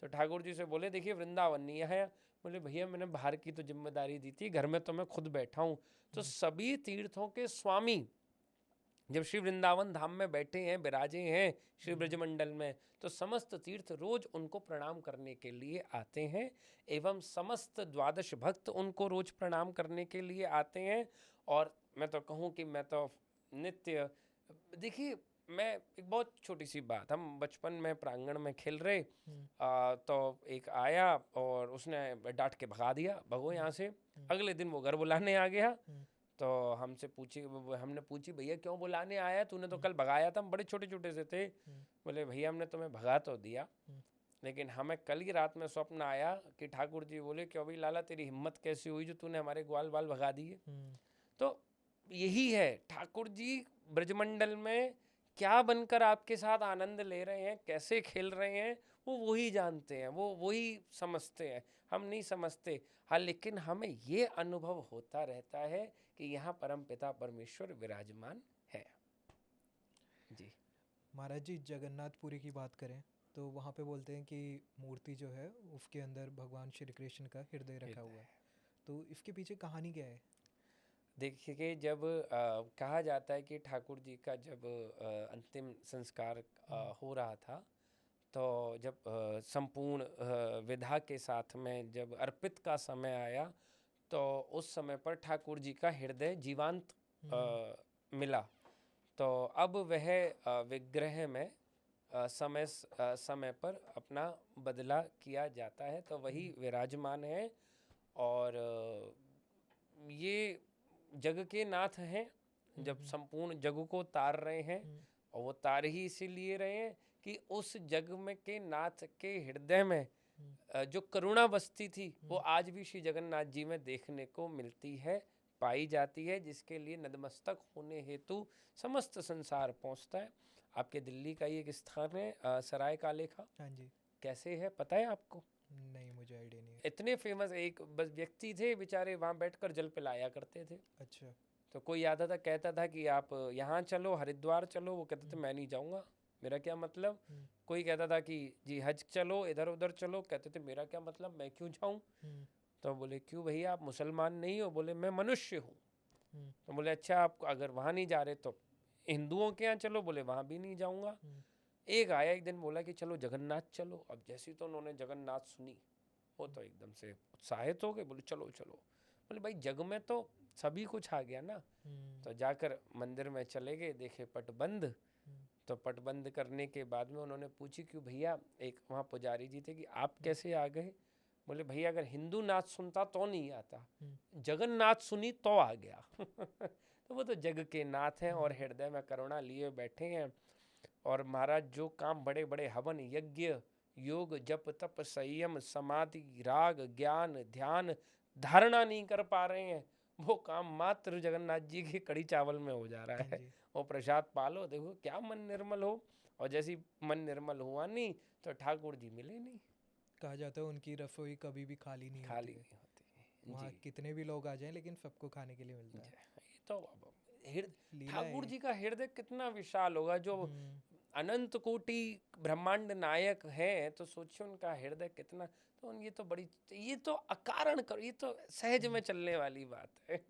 तो ठाकुर जी से बोले देखिए वृंदावन नहीं आया। बोले भैया मैंने बाहर की तो जिम्मेदारी दी थी, घर में तो मैं खुद बैठा हूँ। तो सभी तीर्थों के स्वामी जब श्री वृंदावन धाम में बैठे हैं, विराजे हैं श्री ब्रजमंडल में, तो समस्त तीर्थ रोज उनको प्रणाम करने के लिए आते हैं एवं समस्त द्वादश भक्त उनको रोज प्रणाम करने के लिए आते हैं। और मैं तो कहूँ कि मैं तो नित्य, देखिए मैं एक बहुत छोटी सी बात, हम बचपन में प्रांगण में खेल रहे तो एक आया और उसने डांट के भगा दिया, भगो यहाँ से। अगले दिन वो घर बुलाने आ गया। तो हमने पूछी भैया क्यों बुलाने आया, तूने तो कल भगाया था, हम बड़े छोटे छोटे से थे। बोले भैया हमने तुम्हें भगा तो दिया, लेकिन हमें कल ही रात में स्वप्न आया कि ठाकुर जी बोले क्यों भाई लाला तेरी हिम्मत कैसी हुई जो तूने हमारे ग्वाल बाल भगा दिए। तो यही है, ठाकुर जी ब्रजमंडल में क्या बनकर आपके साथ आनंद ले रहे हैं, कैसे खेल रहे हैं, वो वही जानते हैं, वो वही समझते हैं, हम नहीं समझते। हाँ, लेकिन हमें ये अनुभव होता रहता है कि यहाँ परमपिता परमेश्वर विराजमान है। जी महाराज जी, जगन्नाथपुरी की बात करें तो वहाँ पे बोलते हैं कि मूर्ति जो है उसके अंदर भगवान श्री कृष्ण का हृदय रखा हुआ है, तो इसके पीछे कहानी क्या है? देखिए, जब कहा जाता है कि ठाकुर जी का जब अंतिम संस्कार हो रहा था, तो जब संपूर्ण विधा के साथ में जब अर्पित का समय आया, तो उस समय पर ठाकुर जी का हृदय जीवांत मिला। तो अब वह विग्रह में समय पर अपना बदला किया जाता है, तो वही विराजमान है। और ये जग के नाथ हैं, जब संपूर्ण जग को तार रहे हैं, और वो तार ही इसीलिए रहे हैं कि उस जग में के नाथ के हृदय में जो करुणा बसती थी वो आज भी श्री जगन्नाथ जी में देखने को मिलती है, पाई जाती है, जिसके लिए नतमस्तक होने हेतु समस्त संसार पहुंचता है। आपके दिल्ली का ही एक स्थान है सराय काले खा, हाँ जी। कैसे है पता है आपको? नहीं, मुझे आइडिया नहीं है। इतने फेमस एक बस व्यक्ति थे बेचारे, वहाँ बैठकर जल पिलाया करते थे। अच्छा। तो कोई आता था, कहता था कि आप यहाँ चलो, हरिद्वार चलो, वो कहते थे मैं नहीं जाऊँगा, मेरा क्या मतलब। कोई कहता था कि जी हज चलो, इधर उधर चलो, कहते थे मेरा क्या मतलब, मैं क्यों जाऊँ। तो बोले क्यों भैया, आप मुसलमान नहीं हो? बोले मैं मनुष्य हूँ। तो बोले अच्छा, आप अगर वहाँ नहीं जा रहे तो हिंदुओं के यहाँ चलो। बोले वहाँ भी नहीं जाऊँगा। एक आया एक दिन, बोला कि चलो जगन्नाथ चलो। अब जैसी तो उन्होंने जगन्नाथ सुनी, वो तो एकदम से उत्साहित हो गए, बोले चलो चलो। बोले भाई जग में तो सभी कुछ आ गया ना। तो जाकर मंदिर में चले गए, देखे पट बंद। तो पट बंद करने के बाद में उन्होंने पूछी कि भैया, एक वहाँ पुजारी जी थे, कि आप कैसे आ गए। बोले भैया अगर हिंदू नाच सुनता तो नहीं आता, जगन्नाथ सुनी तो आ गया। तो वो तो जग के नाथ हैं और हृदय में करुणा लिए बैठे हैं। और महाराज जो काम बड़े बड़े हवन यज्ञ योग जप तप संयम समाधि राग ज्ञान ध्यान धारणा नहीं कर पा रहे हैं, वो काम मात्र जगन्नाथ जी की कड़ी चावल में हो जा रहा हाँ है। जी। वो प्रसाद पालो, देखो क्या मन निर्मल हो। और जैसी मन निर्मल हुआ नहीं तो ठाकुर जी मिले नहीं, कहा जाता है उनकी रसोई कभी भी खाली नहीं होती खाली है। नहीं होती। वहाँ जी कितने भी लोग आ जाएं लेकिन सबको खाने के लिए मिलता है। ये तो लीला है ठाकुर ये। जी का हृदय कितना विशाल होगा, जो अनंत कोटि ब्रह्मांड नायक हैं, तो सोचिए उनका हृदय कितना। तो ये तो बड़ी, ये तो अकारण करो, ये तो सहज में चलने वाली बात है।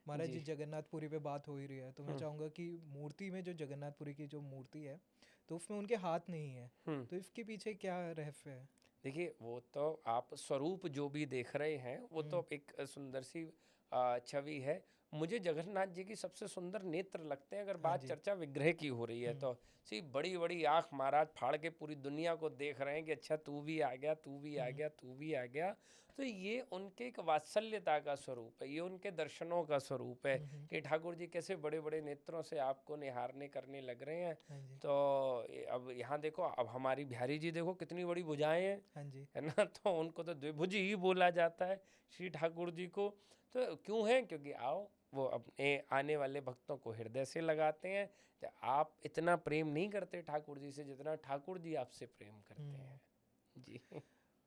महाराज जी जी। जगन्नाथपुरी पे बात हो ही रही है, तो मैं चाहूँगा कि मूर्ति में जो जगन्नाथपुरी की जो मूर्ति है, तो उसमें उनके हाथ नहीं है, तो इसके पीछे क्या रहस्य है? देखिए, वो तो आप स्वरूप जो भी देख रहे हैं वो तो एक सुंदर सी छवि है। मुझे जगन्नाथ जी की सबसे सुंदर नेत्र लगते हैं, अगर हाँ बात जी। चर्चा विग्रह की हो रही है तो। सी बड़ी बड़ी आंख महाराज फाड़ के पूरी दुनिया को देख रहे हैं कि अच्छा तू भी आ गया, तू भी आ गया, तू भी आ गया। तो ये उनके एक वात्सल्यता का स्वरूप है, ये उनके दर्शनों का स्वरूप है कि ठाकुर जी कैसे बड़े बड़े नेत्रों से आपको निहारने करने लग रहे हैं। हाँ जी। तो अब यहाँ देखो, अब हमारी बिहारी जी देखो कितनी बड़ी भुजाएं हैं, हाँ जी। है ना। तो उनको तो द्विभुज ही बोला जाता है श्री ठाकुर जी को। तो क्यों है? क्योंकि आओ, वो अपने आने वाले भक्तों को हृदय से लगाते हैं। तो आप इतना प्रेम नहीं करते ठाकुर जी से जितना ठाकुर जी आपसे प्रेम करते हैं। जी।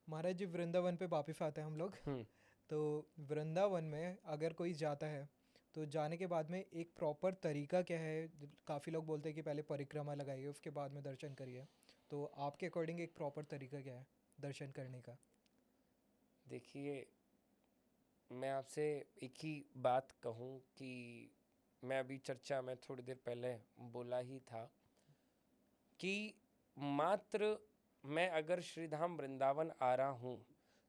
महाराज जी वृंदावन पे वापिस आते हैं हम लोग। तो वृंदावन में अगर कोई जाता है, तो जाने के बाद में एक प्रॉपर तरीका क्या है? काफ़ी लोग बोलते हैं कि पहले परिक्रमा लगाइए, उसके बाद में दर्शन करिए। तो आपके अकॉर्डिंग एक प्रॉपर तरीका क्या है दर्शन करने का? देखिए, मैं आपसे एक ही बात कहूँ कि मैं अभी चर्चा में थोड़ी देर पहले बोला ही था कि मात्र मैं अगर श्रीधाम वृंदावन आ रहा हूँ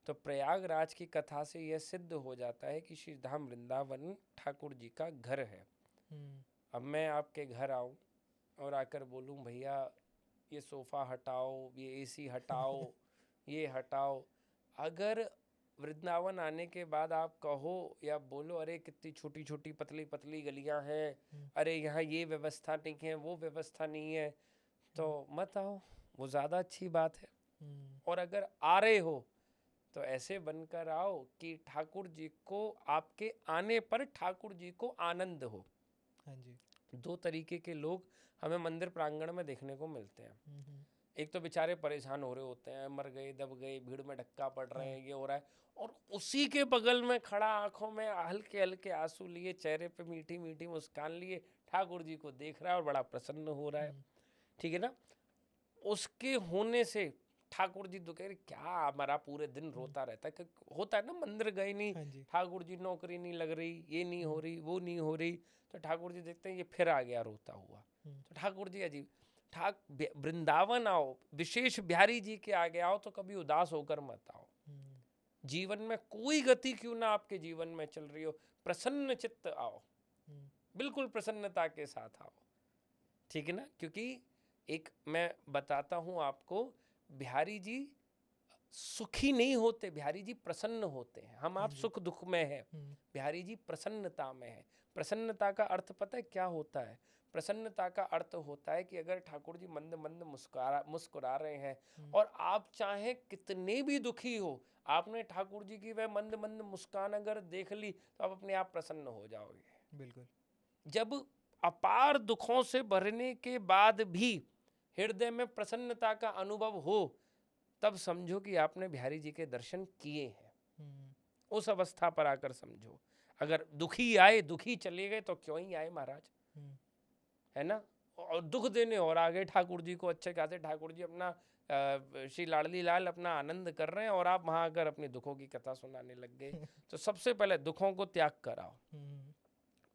तो प्रयागराज की कथा से यह सिद्ध हो जाता है कि श्रीधाम वृंदावन ठाकुर जी का घर है। अब मैं आपके घर आऊँ और आकर बोलूँ भैया ये सोफ़ा हटाओ, ये एसी हटाओ, ये हटाओ, अगर वृंदावन आने के बाद आप कहो या बोलो अरे कितनी छोटी छोटी पतली पतली गलियां हैं, अरे यहाँ ये व्यवस्था नहीं है, वो व्यवस्था नहीं है, तो मत आओ, वो ज़्यादा अच्छी बात है। और अगर आ रहे हो तो ऐसे बनकर आओ कि ठाकुर जी को, आपके आने पर ठाकुर जी को आनंद हो। हाँ जी। दो तरीके के लोग हमें मंदिर प्रांगण में देखने को मिलते हैं। एक तो बेचारे परेशान हो रहे होते हैं, मर गए, दब गए, भीड़ में धक्का पड़ रहे हैं, ये हो रहा है, और उसी के बगल में खड़ा आंखों में हल्के हल्के आंसू लिए, चेहरे पे मीठी मीठी मुस्कान लिए ठाकुर जी को देख रहा है और बड़ा प्रसन्न हो रहा है। ठीक है ना। उसके होने से ठाकुर जी तो कह रहे क्या हमारा पूरे दिन रोता रहता है, होता है ना, मंदिर गए नहीं, हाँ जी। ठाकुर जी नौकरी नहीं लग रही, ये नहीं हो रही, वो नहीं हो रही, तो ठाकुर जी देखते हैं ये फिर आ गया रोता हुआ। तो ठाकुर जी अजीब, वृंदावन आओ, विशेष बिहारी जी के आगे आओ तो कभी उदास होकर मत आओ। जीवन में कोई गति क्यों ना आपके जीवन में चल रही हो, प्रसन्न चित्त आओ, बिल्कुल प्रसन्नता के साथ आओ। ठीक है ना। क्योंकि एक मैं बताता हूं आपको, बिहारी जी सुखी नहीं होते, बिहारी जी प्रसन्न होते हैं। हम आप सुख दुख में हैं, बिहारी जी प्रसन्नता में है। प्रसन्नता का अर्थ पता है क्या होता है? प्रसन्नता का अर्थ होता है कि अगर ठाकुर जी मंद मंद मुस्कुरा रहे हैं और आप चाहे कितने भी दुखी हो, आपने ठाकुर जी की वह मंद मंद मुस्कान अगर देख ली तो आप अपने आप प्रसन्न हो जाओगे। बिल्कुल। जब अपार दुखों से भरने के बाद भी हृदय में प्रसन्नता का अनुभव हो, तब समझो कि आपने बिहारी जी के दर्शन किए हैं। उस अवस्था पर आकर समझो। अगर दुखी आए, दुखी चले गए तो क्यों ही आए महाराज, है ना। और दुख देने और आगे ठाकुर जी को, अच्छे खासे ठाकुर जी अपना श्री लाडली लाल अपना आनंद कर रहे हैं और आप वहां आकर अपनी दुखों की कथा सुनाने लग गए। तो सबसे पहले दुखों को त्याग कराओ,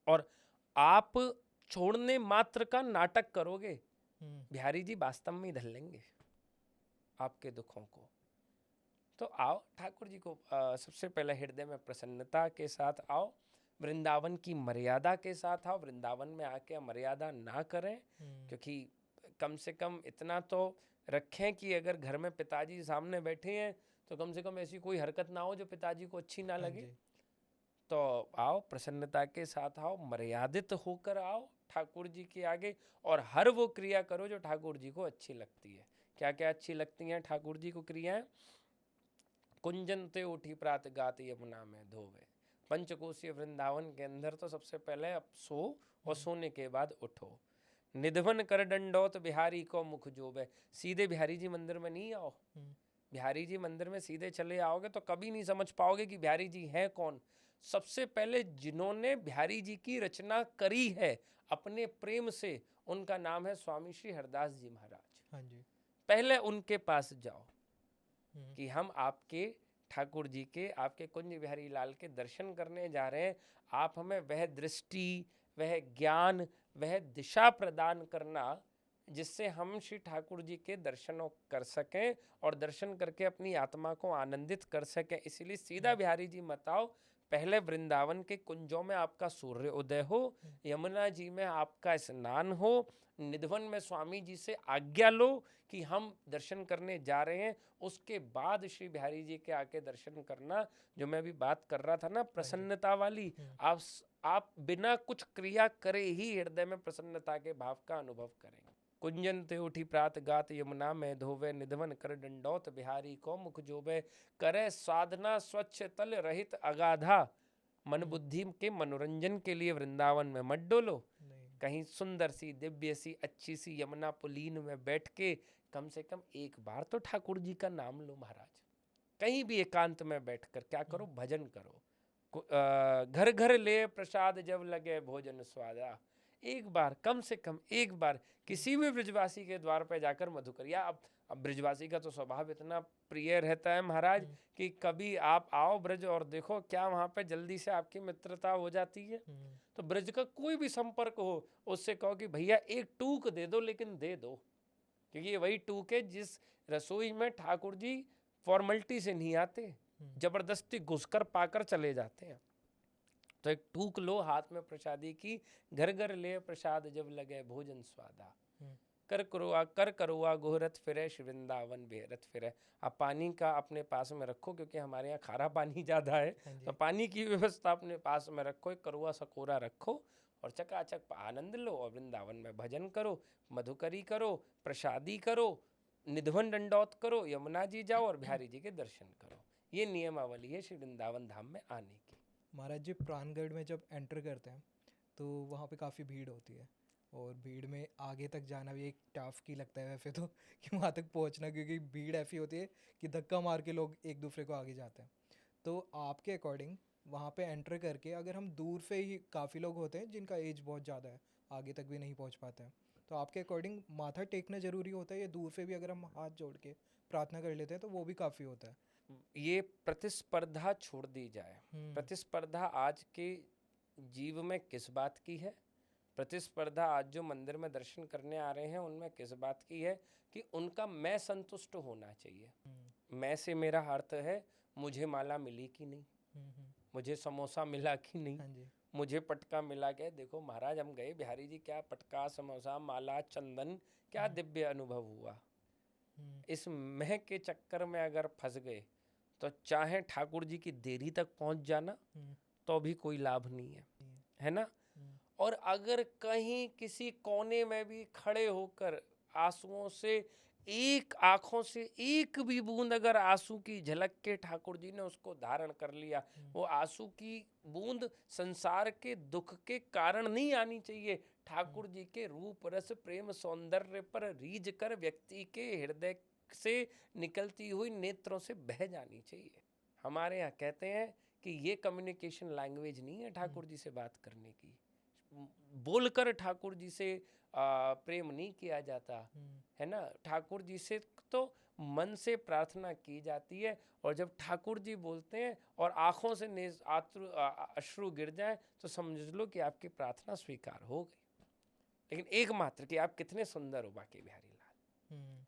और आप छोड़ने मात्र का नाटक करोगे, बिहारी जी वास्तव में धर लेंगे आपके दुखों को। तो आओ ठाकुर जी को सबसे पहले हृदय में प्रसन्नता के साथ आओ, वृंदावन की मर्यादा के साथ आओ। वृंदावन में आके मर्यादा ना करें, क्योंकि कम से कम इतना तो रखें कि अगर घर में पिताजी सामने बैठे हैं तो कम से कम ऐसी कोई हरकत ना हो जो पिताजी को अच्छी ना लगे। तो आओ, प्रसन्नता के साथ आओ, मर्यादित होकर आओ ठाकुर जी के आगे, और हर वो क्रिया करो जो ठाकुर जी को अच्छी लगती है। क्या क्या अच्छी लगती हैं ठाकुर जी को क्रियाएं? कुंजन ते उठी प्रात गात यमुना में धोवे। पंचकोशीय वृंदावन के अंदर तो सबसे पहले अब सो, और सोने के बाद उठो। निधवन कर दंडौत बिहारी को मुख जोबे। सीधे बिहारी जी मंदिर में नहीं आओ। बिहारी जी मंदिर में सीधे चले आओगे तो कभी नहीं समझ पाओगे कि बिहारी जी हैं कौन। सबसे पहले जिन्होंने बिहारी जी की रचना करी है अपने प्रेम से, उनका नाम है स्वामी श्री हरदास जी महाराज। हाँ जी। पहले उनके पास जाओ हम्म, कि हम आपके ठाकुर जी के, आपके कुंज बिहारी लाल के दर्शन करने जा रहे हैं, आप हमें वह दृष्टि, वह ज्ञान, वह दिशा प्रदान करना जिससे हम श्री ठाकुर जी के दर्शनों कर सकें और दर्शन करके अपनी आत्मा को आनंदित कर सकें। इसलिए सीधा बिहारी जी मत आओ, पहले वृंदावन के कुंजों में आपका सूर्य उदय हो, यमुना जी में आपका स्नान हो, निधवन में स्वामी जी से आज्ञा लो कि हम दर्शन करने जा रहे हैं, उसके बाद श्री बिहारी जी के आके दर्शन करना। जो मैं अभी बात कर रहा था ना प्रसन्नता वाली, आप बिना कुछ क्रिया करे ही हृदय में प्रसन्नता के भाव का अनुभव करेंगे। कुंजन ते उठी प्रात गात यमुना में धोवे, निधवन कर दंडौत बिहारी को मुख जोबे, करे साधना स्वच्छ तल रहित अगाधा, मन बुद्धि के मनोरंजन के लिए वृंदावन में मत डोलो, कहीं सुंदर सी दिव्य सी अच्छी सी यमुना पुलीन में बैठ के कम से कम एक बार तो ठाकुर जी का नाम लो महाराज। कहीं भी एकांत में बैठकर क्या करो, भजन करो। घर घर ले प्रसाद जब लगे भोजन स्वादा, एक बार, कम से कम एक बार किसी भी ब्रजवासी के द्वार पर जाकर मधुकर, या अब ब्रजवासी का तो स्वभाव इतना प्रिय रहता है महाराज कि कभी आप आओ ब्रज और देखो क्या वहाँ पे जल्दी से आपकी मित्रता हो जाती है। तो ब्रज का कोई भी संपर्क हो, उससे कहो कि भैया एक टूक दे दो, लेकिन दे दो, क्योंकि ये वही टूक है जिस रसोई में ठाकुर जी फॉर्मेलिटी से नहीं आते, जबरदस्ती घुसकर पाकर चले जाते हैं। तो एक टूक लो हाथ में प्रसादी की, घर घर ले प्रसाद जब लगे भोजन स्वादा, कर करुआ गोहरत फिरे वृंदावन बेहरत फिरे। आप पानी का अपने पास में रखो, क्योंकि हमारे यहाँ खारा पानी ज़्यादा है, तो पानी की व्यवस्था अपने पास में रखो, एक करुआ सकोरा रखो और चकाचक आनंद लो और वृंदावन में भजन करो, मधुकरी करो, प्रसादी करो, निधवन दंडौत करो, यमुना जी जाओ और बिहारी जी के दर्शन करो। ये नियमावली है श्री वृंदावन धाम में आने की। महाराज जी प्राणगढ़ में जब एंटर करते हैं तो वहाँ पे काफ़ी भीड़ होती है, और भीड़ में आगे तक जाना भी एक टास्क ही लगता है वैसे तो कि वहाँ तक पहुँचना, क्योंकि भीड़ ऐसी होती है कि धक्का मार के लोग एक दूसरे को आगे जाते हैं। तो आपके अकॉर्डिंग वहाँ पे एंटर करके अगर हम दूर से ही, काफ़ी लोग होते हैं जिनका एज बहुत ज़्यादा है, आगे तक भी नहीं पहुँच पाते हैं, तो आपके अकॉर्डिंग माथा टेकना ज़रूरी होता है या दूर से भी अगर हम हाथ जोड़ के प्रार्थना कर लेते हैं तो वो भी काफ़ी होता है? ये प्रतिस्पर्धा छोड़ दी जाए। प्रतिस्पर्धा आज के जीव में किस बात की है? प्रतिस्पर्धा आज जो मंदिर में दर्शन करने आ रहे हैं उनमें किस बात की है कि उनका मैं संतुष्ट होना चाहिए। मैं से मेरा अर्थ है मुझे माला मिली कि नहीं, मुझे समोसा मिला कि नहीं, मुझे पटका मिला क्या। देखो महाराज हम गए बिहारी जी, क्या पटका, समोसा, माला, चंदन, क्या दिव्य अनुभव हुआ। इस मैं के चक्कर में अगर फंस गए तो चाहे ठाकुर जी की देरी तक पहुंच जाना तो भी कोई लाभ नहीं है ना। और अगर कहीं किसी कोने में भी खड़े होकर आंसुओं से एक, आंखों से एक भी बूंद अगर आंसू की झलक के ठाकुर जी ने उसको धारण कर लिया, वो आंसू की बूंद संसार के दुख के कारण नहीं आनी चाहिए, ठाकुर जी के रूप रस प्रेम सौंदर्य पर रीझ कर व्यक्ति के हृदय से निकलती हुई नेत्रों से बह जानी चाहिए। हमारे यहाँ कहते हैं कि ये कम्युनिकेशन लैंग्वेज नहीं है ठाकुर जी से बात करने की। बोलकर ठाकुर जी से प्रेम नहीं किया जाता है ना। ठाकुर जी से तो मन से प्रार्थना की जाती है, और जब ठाकुर जी बोलते हैं और आंखों से अश्रु गिर जाए तो समझ लो कि आपकी प्रार्थना स्वीकार हो गई। लेकिन एकमात्र कि आप कितने सुंदर हो बाकी बिहारी लाल।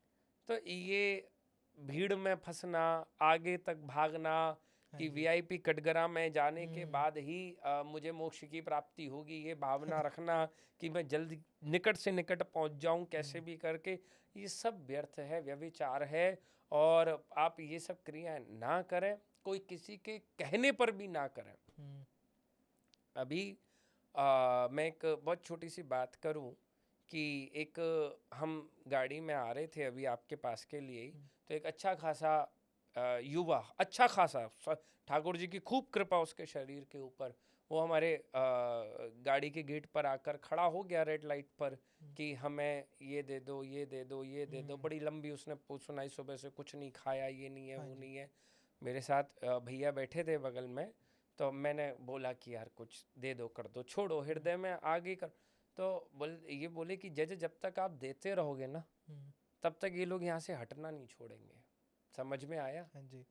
तो ये भीड़ में फंसना, आगे तक भागना कि वीआईपी कटघरा में जाने के बाद ही मुझे मोक्ष की प्राप्ति होगी, ये भावना रखना कि मैं जल्दी निकट से निकट पहुंच जाऊं कैसे भी करके, ये सब व्यर्थ है, व्यभिचार है। और आप ये सब क्रियाएं ना करें, कोई किसी के कहने पर भी ना करें। अभी मैं एक बहुत छोटी सी बात करूं कि एक हम गाड़ी में आ रहे थे अभी आपके पास के लिए, तो एक अच्छा खासा युवा, अच्छा खासा, ठाकुर जी की खूब कृपा उसके शरीर के ऊपर, वो हमारे गाड़ी के गेट पर आकर खड़ा हो गया रेड लाइट पर कि हमें ये दे दो, ये दे दो, ये दे दो। बड़ी लंबी उसने पूछ सुनाई, सुबह से कुछ नहीं खाया, ये नहीं है, वो नहीं है। मेरे साथ भैया बैठे थे बगल में, तो मैंने बोला कि यार कुछ दे दो, कर दो, छोड़ो, हृदय में आगे कर। तो ये बोले कि जब तक आप देते रहोगे ना, तब तक ये लोग यहाँ से हटना नहीं छोड़ेंगे। समझ में आया? हाँ जी।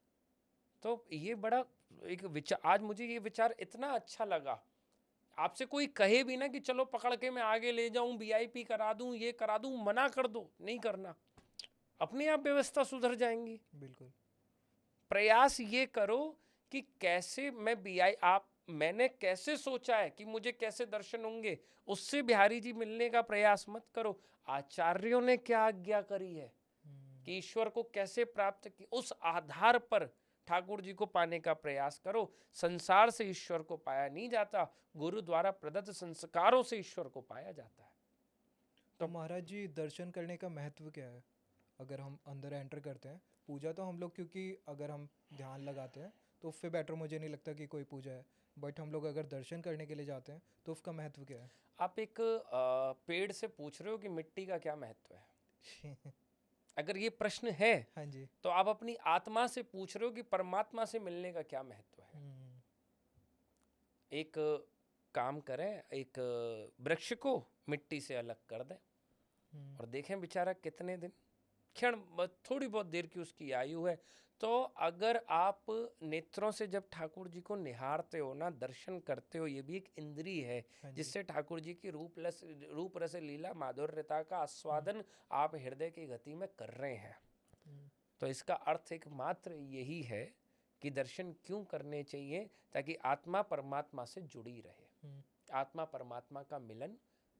तो ये बड़ा एक विचार, आज मुझे ये विचार इतना अच्छा लगा। आपसे कोई कहे भी ना कि चलो पकड़ के मैं आगे ले जाऊं, वीआईपी करा दूं, ये करा दूं, मना कर दो, नहीं करना, अपने आप व्यवस्था सुधर जाएंगी। बिल्कुल। प्रयास ये करो कि कैसे मैं मैंने कैसे सोचा है कि मुझे कैसे दर्शन होंगे, उससे बिहारी जी मिलने का प्रयास मत करो। आचार्यों ने क्या आज्ञा करी है कि ईश्वर को कैसे प्राप्त की, उस आधार पर ठाकुर जी को पाने का प्रयास करो। संसार से ईश्वर को पाया नहीं जाता, गुरु द्वारा प्रदत्त संस्कारों से ईश्वर को पाया जाता है। तो महाराज जी, दर्शन करने का महत्व क्या है? अगर हम अंदर एंटर करते हैं, पूजा तो हम लोग, क्योंकि अगर हम ध्यान लगाते हैं तो उससे बेटर मुझे नहीं लगता कि कोई पूजा है, बट हम लोग अगर दर्शन करने के लिए जाते हैं तो उसका महत्व क्या है? आप एक पेड़ से पूछ रहे हो कि मिट्टी का क्या महत्व है। अगर ये प्रश्न है हाँ जी। तो आप अपनी आत्मा से पूछ रहे हो कि परमात्मा से मिलने का क्या महत्व है। एक काम करें, एक वृक्ष को मिट्टी से अलग कर दें और देखें बेचारा कितने दिन, क्षण, थोड़ी बहुत देर की उसकी आयु है। तो अगर आप नेत्रों से जब ठाकुर जी को निहारते हो ना, दर्शन करते हो, ये भी एक इंद्रिय है जिससे ठाकुर जी की रूप रस लीला माधुर्यता का आस्वादन आप हृदय की गति में कर रहे हैं। तो इसका अर्थ एक मात्र यही है कि दर्शन क्यों करने चाहिए, ताकि आत्मा परमात्मा से जुड़ी रहे, आत्मा परमात्मा का मिलन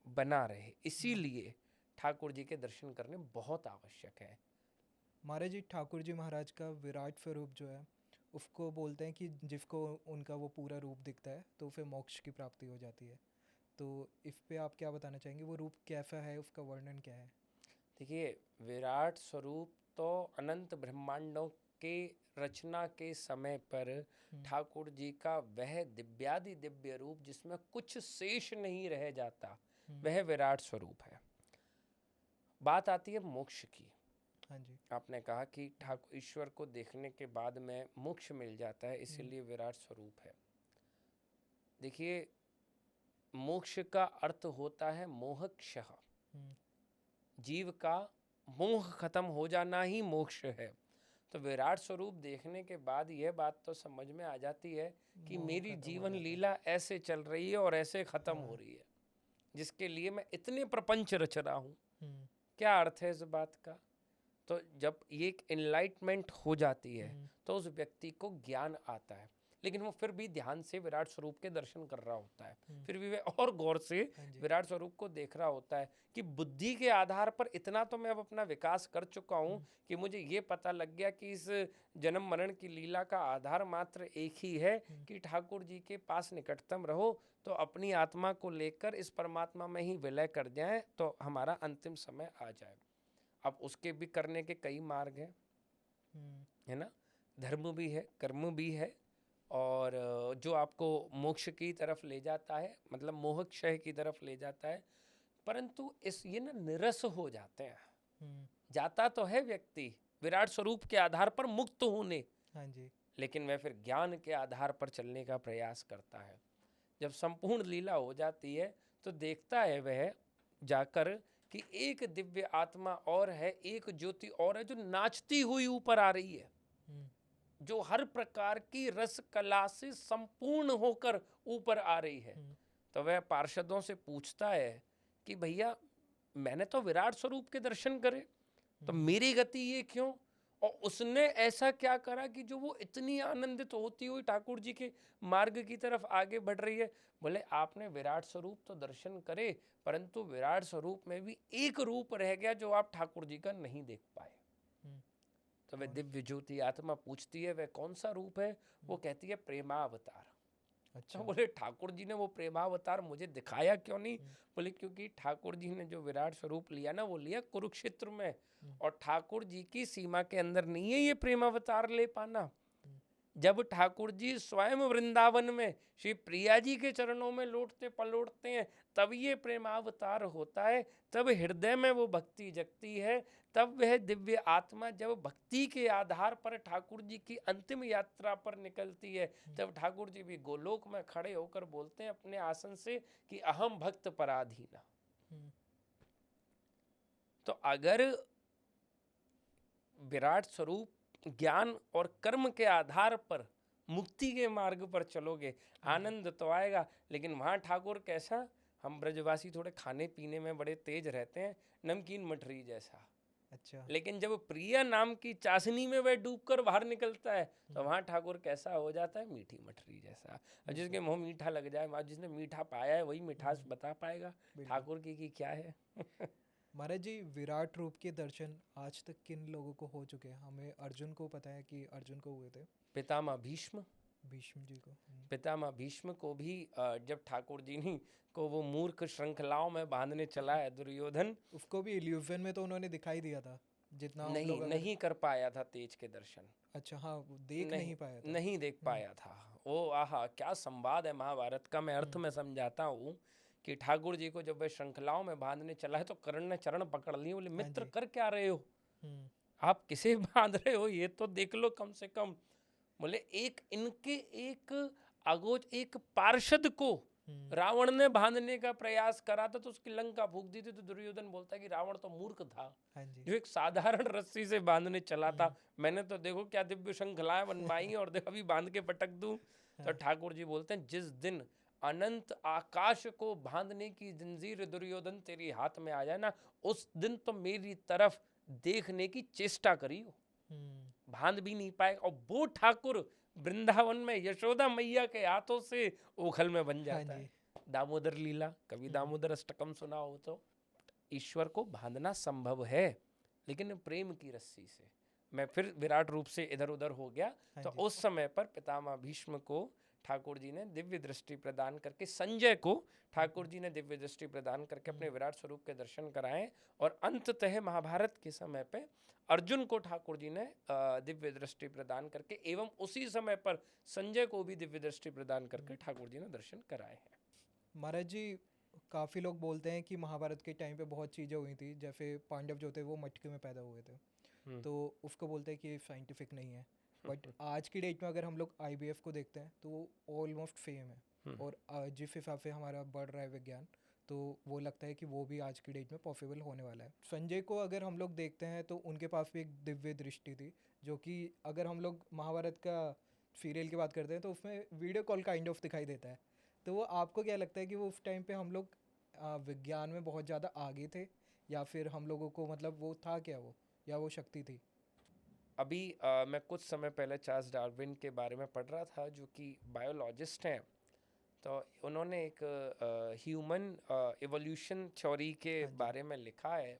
बना रहे। इसीलिए ठाकुर जी के दर्शन करने बहुत आवश्यक है। महाराज जी, ठाकुर जी महाराज का विराट स्वरूप जो है, उसको बोलते हैं कि जिसको उनका वो पूरा रूप दिखता है तो फिर मोक्ष की प्राप्ति हो जाती है। तो इस पे आप क्या बताना चाहेंगे? वो रूप कैसा है, उसका वर्णन क्या है? देखिए, विराट स्वरूप तो अनंत ब्रह्मांडों के रचना के समय पर ठाकुर जी का वह दिव्यादि दिव्य रूप जिसमें कुछ शेष नहीं रह जाता, वह विराट स्वरूप है। बात आती है मोक्ष की। हाँ जी। आपने कहा कि ठाकुर ईश्वर को देखने के बाद में मोक्ष मिल जाता है, इसीलिए विराट स्वरूप है। देखिए, मोक्ष का अर्थ होता है मोहक्षः, जीव का मोह खत्म हो जाना ही मोक्ष है। तो विराट स्वरूप देखने के बाद यह बात तो समझ में आ जाती है कि मेरी जीवन लीला ऐसे चल रही है और ऐसे खत्म हो रही है, जिसके लिए मैं इतने प्रपंच रच रहा हूँ। क्या अर्थ है इस बात का? तो जब ये एक एनलाइटमेंट हो जाती है तो उस व्यक्ति को ज्ञान आता है, लेकिन वो फिर भी ध्यान से विराट स्वरूप के दर्शन कर रहा होता है, फिर भी वह और गौर से विराट स्वरूप को देख रहा होता है कि बुद्धि के आधार पर इतना तो मैं अब अपना विकास कर चुका हूँ कि मुझे ये पता लग गया कि इस जन्म मरण की लीला का आधार मात्र एक ही है कि ठाकुर जी के पास निकटतम रहो, तो अपनी आत्मा को लेकर इस परमात्मा में ही विलय कर जाए तो हमारा अंतिम समय आ जाए। अब उसके भी करने के कई मार्ग हैं, है ना, धर्म भी है, कर्म भी है, और जो आपको मोक्ष की तरफ ले जाता है, मतलब मोह क्षय की तरफ ले जाता है। परंतु ये ना निरस हो जाते हैं। जाता तो है व्यक्ति विराट स्वरूप के आधार पर मुक्त होने, हाँ जी, लेकिन वह फिर ज्ञान के आधार पर चलने का प्रयास करता है। जब संपूर्ण लीला हो जाती है तो देखता है वह जाकर कि एक दिव्य आत्मा और है, एक ज्योति और है जो नाचती हुई ऊपर आ रही है, जो हर प्रकार की रस कला से संपूर्ण होकर ऊपर आ रही है। तो वह पार्षदों से पूछता है कि भैया, मैंने तो विराट स्वरूप के दर्शन करे, तो मेरी गति ये क्यों? और उसने ऐसा क्या करा कि जो वो इतनी आनंदित होती हुई ठाकुर जी के मार्ग की तरफ आगे बढ़ रही है? बोले, आपने विराट स्वरूप तो दर्शन करे, परंतु विराट स्वरूप में भी एक रूप रह गया जो आप ठाकुर जी का नहीं देख पाए। तो वह दिव्य ज्योति आत्मा पूछती है, वह कौन सा रूप है? वो कहती है प्रेमावतार। अच्छा। तो बोले, ठाकुर जी ने वो प्रेमावतार मुझे दिखाया क्यों नहीं? बोले, क्योंकि ठाकुर जी ने जो विराट स्वरूप लिया ना, वो लिया कुरुक्षेत्र में, और ठाकुर जी की सीमा के अंदर नहीं है ये प्रेमावतार ले पाना। जब ठाकुर जी स्वयं वृंदावन में श्री प्रिया जी के चरणों में लौटते पलौटते हैं, तब ये प्रेमावतार होता है, तब हृदय में वो भक्ति जगती है, तब वह दिव्य आत्मा जब भक्ति के आधार पर ठाकुर जी की अंतिम यात्रा पर निकलती है, तब ठाकुर जी भी गोलोक में खड़े होकर बोलते हैं अपने आसन से कि अहम भक्त पराधीना। तो अगर विराट स्वरूप ज्ञान और कर्म के आधार पर मुक्ति के मार्ग पर चलोगे, आनंद तो आएगा, लेकिन वहाँ ठाकुर कैसा, हम ब्रजवासी थोड़े खाने पीने में बड़े तेज रहते हैं, नमकीन मठरी जैसा। अच्छा। लेकिन जब प्रिया नाम की चाशनी में वह डूबकर बाहर निकलता है, तो वहाँ ठाकुर कैसा हो जाता है, मीठी मठरी जैसा। और जिसके मुँह मीठा लग जाए, जिसने मीठा पाया है वही मिठास बता पाएगा ठाकुर की क्या है। महाराज जी, विराट रूप के दर्शन आज तक किन लोगों को हो चुके हैं? हमें अर्जुन को पता है कि अर्जुन को हुए थे, पितामह भीष्म, भीष्म जी को। पितामह भीष्म को भी जब ठाकुर जी ने को वो मूर्ख श्रृंखलाओं में बांधने चला है दुर्योधन, उसको भी इल्यूजन में तो उन्होंने दिखाई दिया था, जितना हम नहीं लोग अगर... नहीं कर पाया था तेज के दर्शन। अच्छा, हाँ, वो देख नहीं पाया था। नहीं देख पाया था। वो आहा क्या संवाद है महाभारत का, मैं अर्थ में समझाता हूँ कि ठाकुर जी को जब वह श्रृंखलाओं में बांधने चला है, तो कर्ण ने चरण पकड़ लिए, बोले मित्र कर क्या रहे हो, आप किसे बांध रहे हो, ये तो देख लो कम से कम। बोले एक इनके एक अगोच एक पार्षद को रावण ने बांधने का प्रयास करा था, तो उसकी लंका फूंक दी थी। तो दुर्योधन बोलता है कि रावण तो मूर्ख था, जो एक साधारण रस्सी से बांधने चला था, मैंने तो देखो क्या दिव्य श्रृंखलाएं बनवाई और देखो अभी बांध के पटक दूं। तो ठाकुर जी बोलते हैं जिस दिन अनंत आकाश को बांधने की जंजीर दुर्योधन तेरी हाथ में आ जाए ना, उस दिन तो मेरी तरफ देखने की चेष्टा करियो, बांध भी नहीं पाए। और वो ठाकुर वृंदावन में यशोदा मैया के हाथों से ओखल में बन जाता है। दामोदर लीला, कभी दामोदर अष्टकम सुना हो तो। ईश्वर को बांधना संभव है, लेकिन प्रेम की रस्सी से। मैं फिर विराट रूप से इधर उधर हो गया। तो उस समय पर पितामह भीष्म को ठाकुर जी ने दिव्य दृष्टि प्रदान करके, संजय को ठाकुर जी ने दिव्य दृष्टि प्रदान करके अपने विराट स्वरूप के दर्शन कराए। और अंततः महाभारत के समय पे अर्जुन को ठाकुर जी ने दिव्य दृष्टि प्रदान करके, एवं उसी समय पर संजय को भी दिव्य दृष्टि प्रदान करके ठाकुर जी ने दर्शन कराए हैं। महाराज जी, काफ़ी लोग बोलते हैं कि महाभारत के टाइम पे बहुत चीज़ें हुई थी, जैसे पांडव जो थे वो मटके में पैदा हुए थे, तो उसको बोलते हैं कि साइंटिफिक नहीं है। बट आज की डेट में अगर हम लोग IVF को देखते हैं तो वो ऑलमोस्ट फेम है, और जिस हिसाब से हमारा बढ़ रहा है विज्ञान, तो वो लगता है कि वो भी आज की डेट में पॉसिबल होने वाला है। संजय को अगर हम लोग देखते हैं तो उनके पास भी एक दिव्य दृष्टि थी, जो कि अगर हम लोग महाभारत का सीरियल की बात करते हैं तो उसमें वीडियो कॉल काइंड ऑफ दिखाई देता है। तो वो आपको क्या लगता है कि वो उस टाइम पे हम लोग विज्ञान में बहुत ज़्यादा आगे थे, या फिर हम लोगों को मतलब वो था क्या, वो या वो शक्ति थी? अभी मैं कुछ समय पहले चार्ल्स डार्विन के बारे में पढ़ रहा था, जो कि बायोलॉजिस्ट हैं। तो उन्होंने एक ह्यूमन एवोल्यूशन थ्योरी के बारे में लिखा है,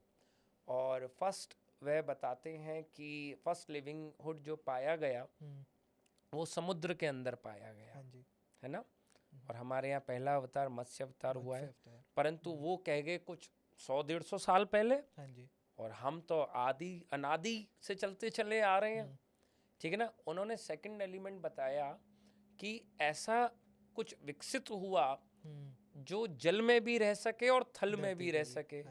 और फर्स्ट वह बताते हैं कि फर्स्ट लिविंग हुड जो पाया गया वो समुद्र के अंदर पाया गया, है ना। और हमारे यहाँ पहला अवतार मत्स्य अवतार हुआ है, परंतु वो कह गए कुछ 100-150 साल पहले, और हम तो आदि अनादि से चलते चले आ रहे हैं, ठीक है ना। उन्होंने सेकंड एलिमेंट बताया कि ऐसा कुछ विकसित हुआ जो जल में भी रह सके और थल में भी रह सके।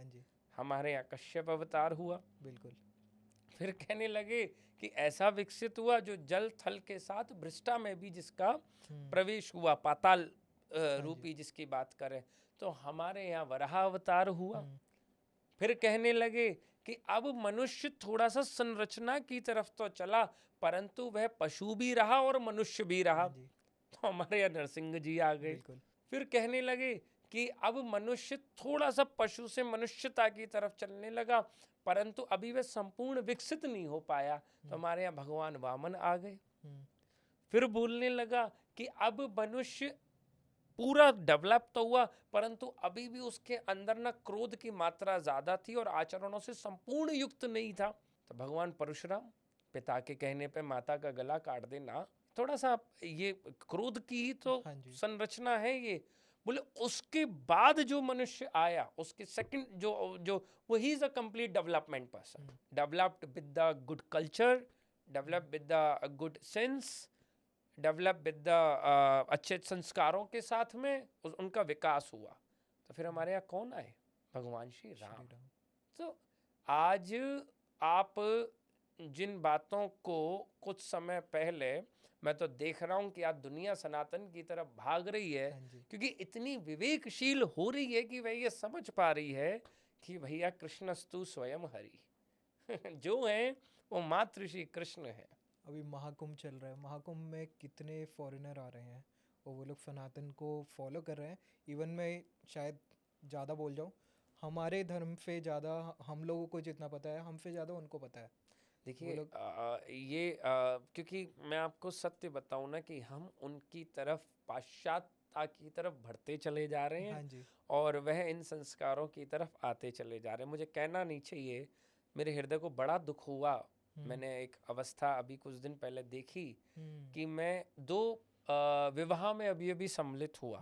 हमारे यहाँ कश्यप अवतार हुआ, बिल्कुल। फिर कहने लगे कि ऐसा विकसित हुआ जो जल थल के साथ भ्रष्टा में भी जिसका प्रवेश हुआ, पाताल रूपी जिसकी बात करें। तो हमारे यहाँ वराह अवतार हुआ। फिर कहने लगे कि अब मनुष्य थोड़ा सा संरचना की तरफ तो चला, परंतु वह पशु भी रहा और मनुष्य भी रहा। तो हमारे यहाँ नरसिंह जी आ गए। फिर कहने लगे कि अब मनुष्य थोड़ा सा पशु से मनुष्यता की तरफ चलने लगा, परंतु अभी वह संपूर्ण विकसित नहीं हो पाया। तो हमारे यहाँ भगवान वामन आ गए। फिर बोलने लगा कि अब मनुष्य पूरा डेवलप तो हुआ, परंतु अभी भी उसके अंदर ना क्रोध की मात्रा ज्यादा थी और आचरणों से संपूर्ण युक्त नहीं था। तो भगवान परशुराम, पिता के कहने पे माता का गला काट देना, थोड़ा सा ये क्रोध की ही तो संरचना है ये। बोले उसके बाद जो मनुष्य आया, उसके सेकंड जो वो he is a complete development person, developed with the good culture, developed with the good sense, develop with the अच्छे संस्कारों के साथ में उनका विकास हुआ। तो फिर हमारे यहाँ कौन आए? भगवान श्री राम। तो आज आप जिन बातों को कुछ समय पहले मैं तो देख रहा हूं कि आज दुनिया सनातन की तरफ भाग रही है, क्योंकि इतनी विवेकशील हो रही है कि वह ये समझ पा रही है कि भैया कृष्णस्तु स्वयं हरि जो है वो मातृ श्री कृष्ण है। अभी महाकुंभ चल रहा है, महाकुंभ में कितने फॉरेनर आ रहे हैं और वो लोग सनातन को फॉलो कर रहे हैं। इवन मैं शायद ज़्यादा बोल जाऊँ, हमारे धर्म से ज़्यादा हम लोगों को जितना पता है हमसे ज़्यादा उनको पता है। देखिए लोग क्योंकि मैं आपको सत्य बताऊं ना कि हम उनकी तरफ पाश्चात्य की तरफ बढ़ते चले जा रहे हैं। हाँ जी। और वह इन संस्कारों की तरफ आते चले जा रहे हैं। मुझे कहना नहीं चाहिए, मेरे हृदय को बड़ा दुख हुआ। मैंने एक अवस्था अभी कुछ दिन पहले देखी कि मैं 2 विवाह में अभी अभी सम्मिलित हुआ।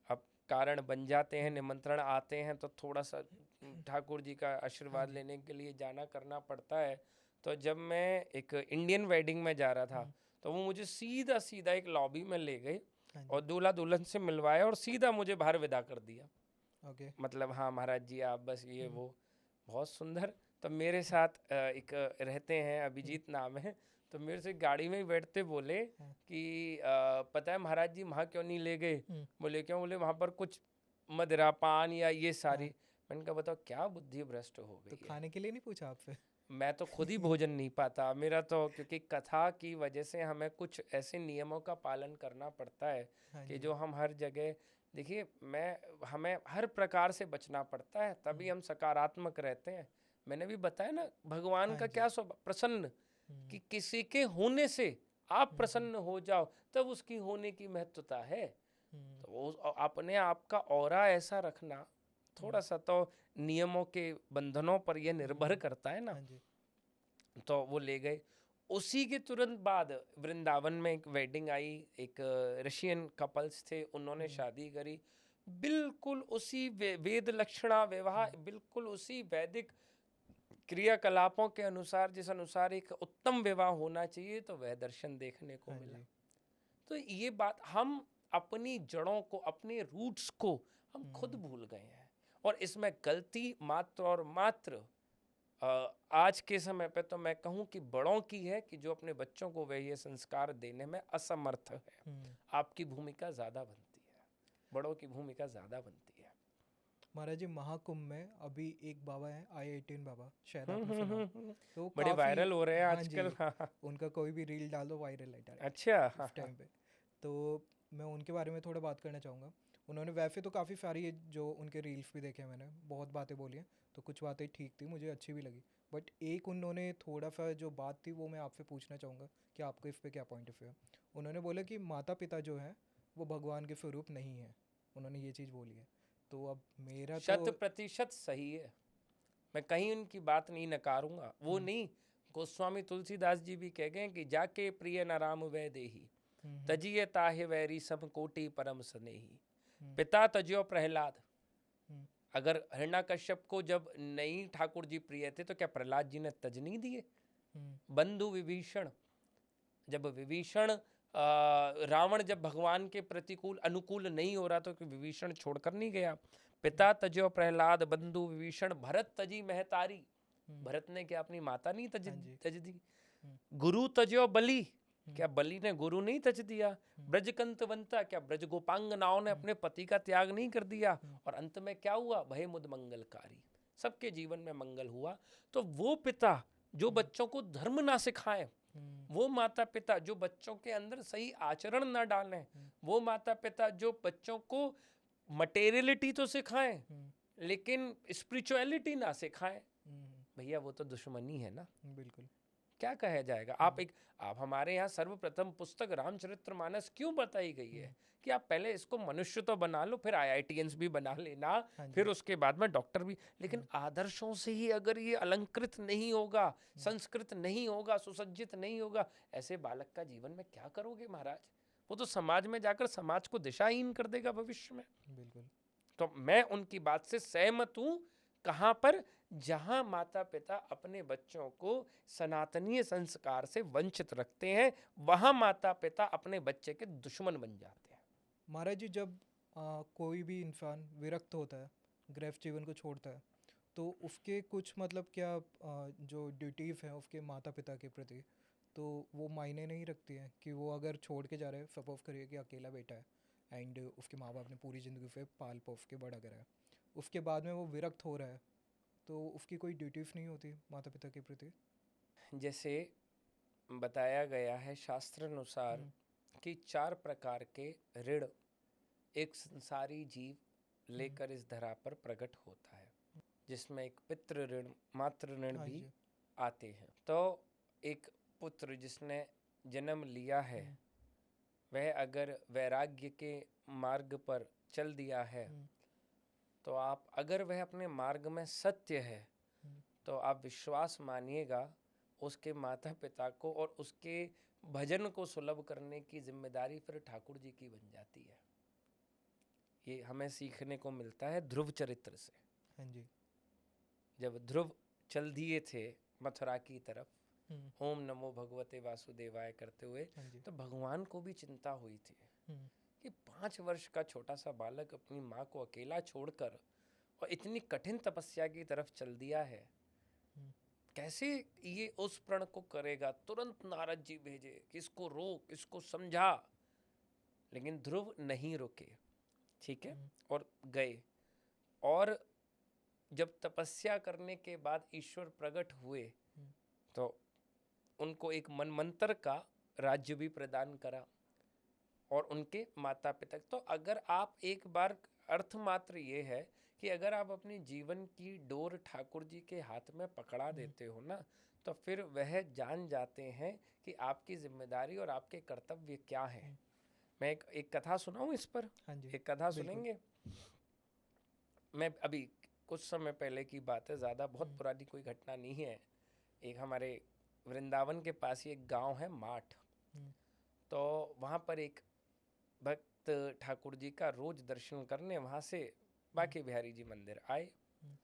अब कारण बन जाते हैं, निमंत्रण आते हैं तो थोड़ा सा ठाकुर जी का आशीर्वाद लेने के लिए जाना करना पड़ता है। तो जब मैं एक इंडियन वेडिंग में जा रहा था तो वो मुझे सीधा सीधा एक लॉबी में ले गए और दूल्हा दुल्हन से मिलवाया और सीधा मुझे बाहर विदा कर दिया। मतलब हाँ महाराज जी आप बस ये वो बहुत सुंदर। तो मेरे साथ एक रहते हैं, अभिजीत नाम है, तो मेरे से गाड़ी में ही बैठते बोले कि पता है महाराज जी वहाँ क्यों नहीं ले गए? बोले क्यों? बोले वहाँ पर कुछ मदिरा पान या ये सारी। मैंने कहा बताओ क्या बुद्धि भ्रष्ट हो गई तो खाने के लिए नहीं पूछा आपसे? मैं तो खुद ही भोजन नहीं पाता मेरा तो, क्योंकि कथा की वजह से हमें कुछ ऐसे नियमों का पालन करना पड़ता है कि जो हम हर जगह देखिए हमें हर प्रकार से बचना पड़ता है, तभी हम सकारात्मक रहते हैं। मैंने भी बताया ना भगवान का क्या स्वभाव, प्रसन्न, कि किसी के होने से आप प्रसन्न हो जाओ तब उसकी होने की महत्वता है। तो वो अपने आप का ऑरा ऐसा रखना, थोड़ा सा तो नियमों के बंधनों पर यह निर्भर करता है ना। तो वो ले गए। उसी के तुरंत बाद वृंदावन में एक वेडिंग आई, एक रशियन कपल्स थे, उन्होंने शादी करी, बिल्कुल उसी वेद लक्षणा विवाह, बिल्कुल उसी वैदिक क्रियाकलापों के अनुसार, जिस अनुसार एक उत्तम विवाह होना चाहिए, तो वह दर्शन देखने को मिला। तो ये बात, हम अपनी जड़ों को, अपने रूट्स को हम खुद भूल गए हैं, और इसमें गलती मात्र और मात्र आज के समय पे तो मैं कहूँ कि बड़ों की है कि जो अपने बच्चों को वह ये संस्कार देने में असमर्थ है। आपकी भूमिका ज़्यादा बनती है, बड़ों की भूमिका ज़्यादा बनती है। महाराज जी महाकुंभ में अभी एक बाबा है I-18 बाबा, शायद आपने सुना, तो बड़े वायरल हो रहे हैं आजकल। उनका कोई भी रील डाल दो वायरल है डायरेक्ट। अच्छा। उस टाइम पे तो मैं उनके बारे में थोड़ा बात करना चाहूँगा। उन्होंने वैसे तो काफ़ी सारी जो उनके रील्स भी देखे मैंने, बहुत बातें बोली हैं, तो कुछ बातें ठीक थी, मुझे अच्छी भी लगी, बट एक उन्होंने थोड़ा सा जो बात थी वो मैं आपसे पूछना चाहूँगा कि आपको इस पे क्या पॉइंट ऑफ व्यू है। उन्होंने बोला कि माता पिता जो है वो भगवान के स्वरूप नहीं है, उन्होंने ये चीज़ बोली है। तो अब मेरा 100% सही है, मैं कहीं उनकी बात नहीं नकारूंगा। वो नहीं, गोस्वामी तुलसीदास जी भी कह गए कि जाके प्रिय न राम वै देही, तजिए ताहे वैरी सब कोटि परम स्नेही, पिता तज्यो प्रहलाद। अगर हिरण्यकश्यप को जब नहीं ठाकुर जी प्रिय थे तो क्या प्रहलाद जी ने तज नहीं दिए? बंधु विभीषण, जब विभीषण रावण जब भगवान के प्रतिकूल अनुकूल नहीं हो रहा तो विभीषण छोड़कर नहीं गया। पिता तजो प्रहलाद, बंधु विभीषण, भरत तजी महतारी, भरत ने क्या अपनी माता नहीं तज दी? गुरु तजो बलि, क्या बलि ने गुरु नहीं तज दिया? ब्रजकंतवंता, क्या ब्रज गोपांगनाओं ने अपने पति का त्याग नहीं कर दिया? और अंत में क्या हुआ? भय मुद मंगलकारी, सबके जीवन में मंगल हुआ। तो वो पिता जो बच्चों को धर्म ना सिखाएं, वो माता पिता जो बच्चों के अंदर सही आचरण ना डालें, वो माता पिता जो बच्चों को मटेरियलिटी तो सिखाएं लेकिन स्पिरिचुअलिटी ना सिखाएं, भैया वो तो दुश्मनी है ना। बिल्कुल, क्या कहा जाएगा? आप हमारे यहाँ सर्वप्रथम पुस्तक रामचरितमानस क्यों बताई गई है कि आप पहले इसको मनुष्य तो बना लो, फिर IITians भी बना लेना, फिर उसके बाद में डॉक्टर भी। लेकिन आदर्शों से ही अगर ये अलंकृत नहीं होगा, संस्कृत नहीं होगा, सुसज्जित नहीं होगा, ऐसे बालक का जीवन में क्या करोगे महाराज? वो तो समाज में जाकर समाज को दिशाहीन कर देगा भविष्य में। बिल्कुल। तो मैं उनकी बात से सहमत हूँ कहाँ पर? जहां माता पिता अपने बच्चों को सनातनीय संस्कार से वंचित रखते हैं, वहां माता पिता अपने बच्चे के दुश्मन बन जाते हैं। महाराज जी, जब कोई भी इंसान विरक्त होता है, गृहस्थ जीवन को छोड़ता है, तो उसके कुछ मतलब क्या जो ड्यूटीज़ हैं उसके माता पिता के प्रति, तो वो मायने नहीं रखती हैं कि वो अगर छोड़ के जा रहे हैं, सपोज करिए कि अकेला बेटा है एंड उसके माँ बाप ने पूरी ज़िंदगी से पाल पोस के बड़ा करा है, उसके बाद में वो विरक्त हो रहा है, तो उसकी कोई ड्यूटीज़ नहीं होती माता पिता के प्रति? जैसे बताया गया है शास्त्र अनुसार हम्म, कि 4 प्रकार के ऋण एक संसारी जीव हम्म, लेकर इस धरा पर प्रकट होता है, जिसमें एक पितृ ऋण, मातृ ऋण हाँ भी जी। आते हैं। तो एक पुत्र जिसने जन्म लिया है, हम्म, वह अगर वैराग्य के मार्ग पर चल दिया है, हम्म, तो आप अगर वह अपने मार्ग में सत्य है, हम्म, तो आप विश्वास मानिएगा उसके माता पिता को और उसके भजन को सुलभ करने की जिम्मेदारी फिर ठाकुर जी की बन जाती है। ये हमें सीखने को मिलता है ध्रुव चरित्र से। हाँ जी। जब ध्रुव चल दिए थे मथुरा की तरफ, हम्म, ओम नमो भगवते वासुदेवाय करते हुए, हाँ जी। तो भगवान को भी चिंता हुई थी हम्म, कि 5 वर्ष का छोटा सा बालक अपनी माँ को अकेला छोड़कर और इतनी कठिन तपस्या की तरफ चल दिया है, हम्म, कैसे ये उस प्रण को करेगा। तुरंत नारद जी भेजे कि इसको रोक, इसको समझा, लेकिन ध्रुव नहीं रुके। ठीक है, हम्म, और गए, और जब तपस्या करने के बाद ईश्वर प्रकट हुए, हम्म, तो उनको एक मनमंत्र का राज्य भी प्रदान करा और उनके माता पिता। तो अगर आप एक बार, अर्थ मात्र ये है कि अगर आप अपने जीवन की डोर ठाकुर जी के हाथ में पकड़ा देते हो ना, तो फिर वह जान जाते हैं कि आपकी जिम्मेदारी और आपके कर्तव्य क्या है। हम्म, मैं एक कथा सुनाऊं इस पर? हाँ जी, एक कथा बिल्कुल। सुनेंगे? मैं अभी कुछ समय पहले की बात है, ज़्यादा बहुत हम्म, पुरानी कोई घटना नहीं है। एक हमारे वृंदावन के पास ही एक गांव है माठ, हम्म, तो वहाँ पर एक भक्त ठाकुर जी का रोज दर्शन करने वहाँ से हम्म, बांके बिहारी जी मंदिर आए। हम्म,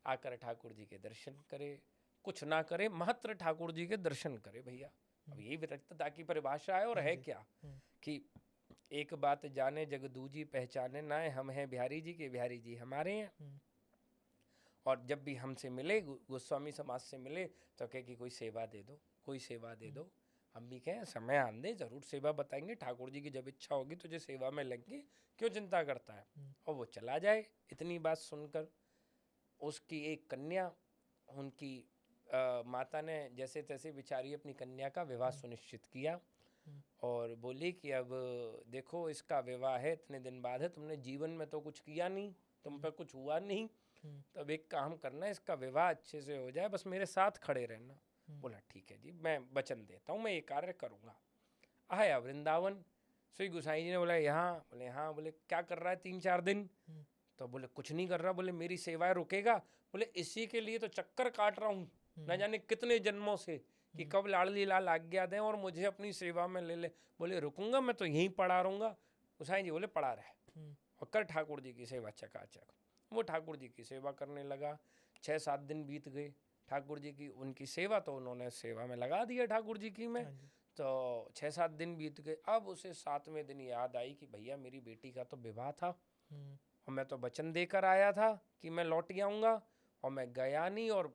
आकर ठाकुर जी के दर्शन करे, कुछ ना करे, मात्र ठाकुर जी के दर्शन करे भैया। अब हम्म, यही विरक्तता की परिभाषा है। और हाँ है जी। क्या हम्म, कि एक बात जाने जग दूजी पहचाने ना, हम हैं बिहारी जी के, बिहारी जी हमारे हैं। हम्म, और जब भी हमसे मिले, गोस्वामी समाज से मिले, तो कहे कि कोई सेवा दे दो, कोई सेवा दे हम्म, दो। हम भी कहें समय आने जरूर सेवा बताएंगे, ठाकुर जी की जब इच्छा होगी तुझे सेवा में लेंगे, क्यों चिंता करता है। हम्म, और वो चला जाए। इतनी बात सुनकर उसकी एक कन्या, उनकी माता ने जैसे तैसे बेचारी अपनी कन्या का विवाह हम्म, सुनिश्चित किया हम्म, और बोली कि अब देखो इसका विवाह है, इतने दिन बाद है, तुमने जीवन में तो कुछ किया नहीं, तुम हम्म, पे कुछ हुआ नहीं, हम्म, तो अब एक काम करना, इसका विवाह अच्छे से हो जाए, बस मेरे साथ खड़े रहना। हम्म, बोला ठीक है जी, मैं वचन देता हूँ, मैं ये कार्य करूँगा। आया वृंदावन, श्री गुसाई जी ने बोला यहाँ, बोले हाँ, बोले क्या कर रहा है 3-4 दिन? हम्म, तो बोले कुछ नहीं कर रहा। बोले मेरी सेवाएं रुकेगा? बोले इसी के लिए तो चक्कर काट रहा हूँ न हम्म, जाने कितने जन्मों से, कि हम्म, कब लाडली लाल आज्ञा दें और मुझे अपनी सेवा में ले ले। बोले रुकूंगा मैं तो यहीं पड़ा रहूँगा। गुसाई जी बोले पड़ा रहे हम्म, और कर ठाकुर जी की सेवा चकाचक। वो ठाकुर जी की सेवा करने लगा। 6-7 दिन बीत गए। ठाकुर जी की उनकी सेवा तो उन्होंने सेवा में लगा दिया ठाकुर जी की में। हाँ जी। तो 6-7 दिन बीत गए। अब उसे 7वें दिन याद आई कि भैया मेरी बेटी का तो विवाह था हम्म, और मैं तो वचन देकर आया था कि मैं लौट आऊँगा, और मैं गया नहीं। और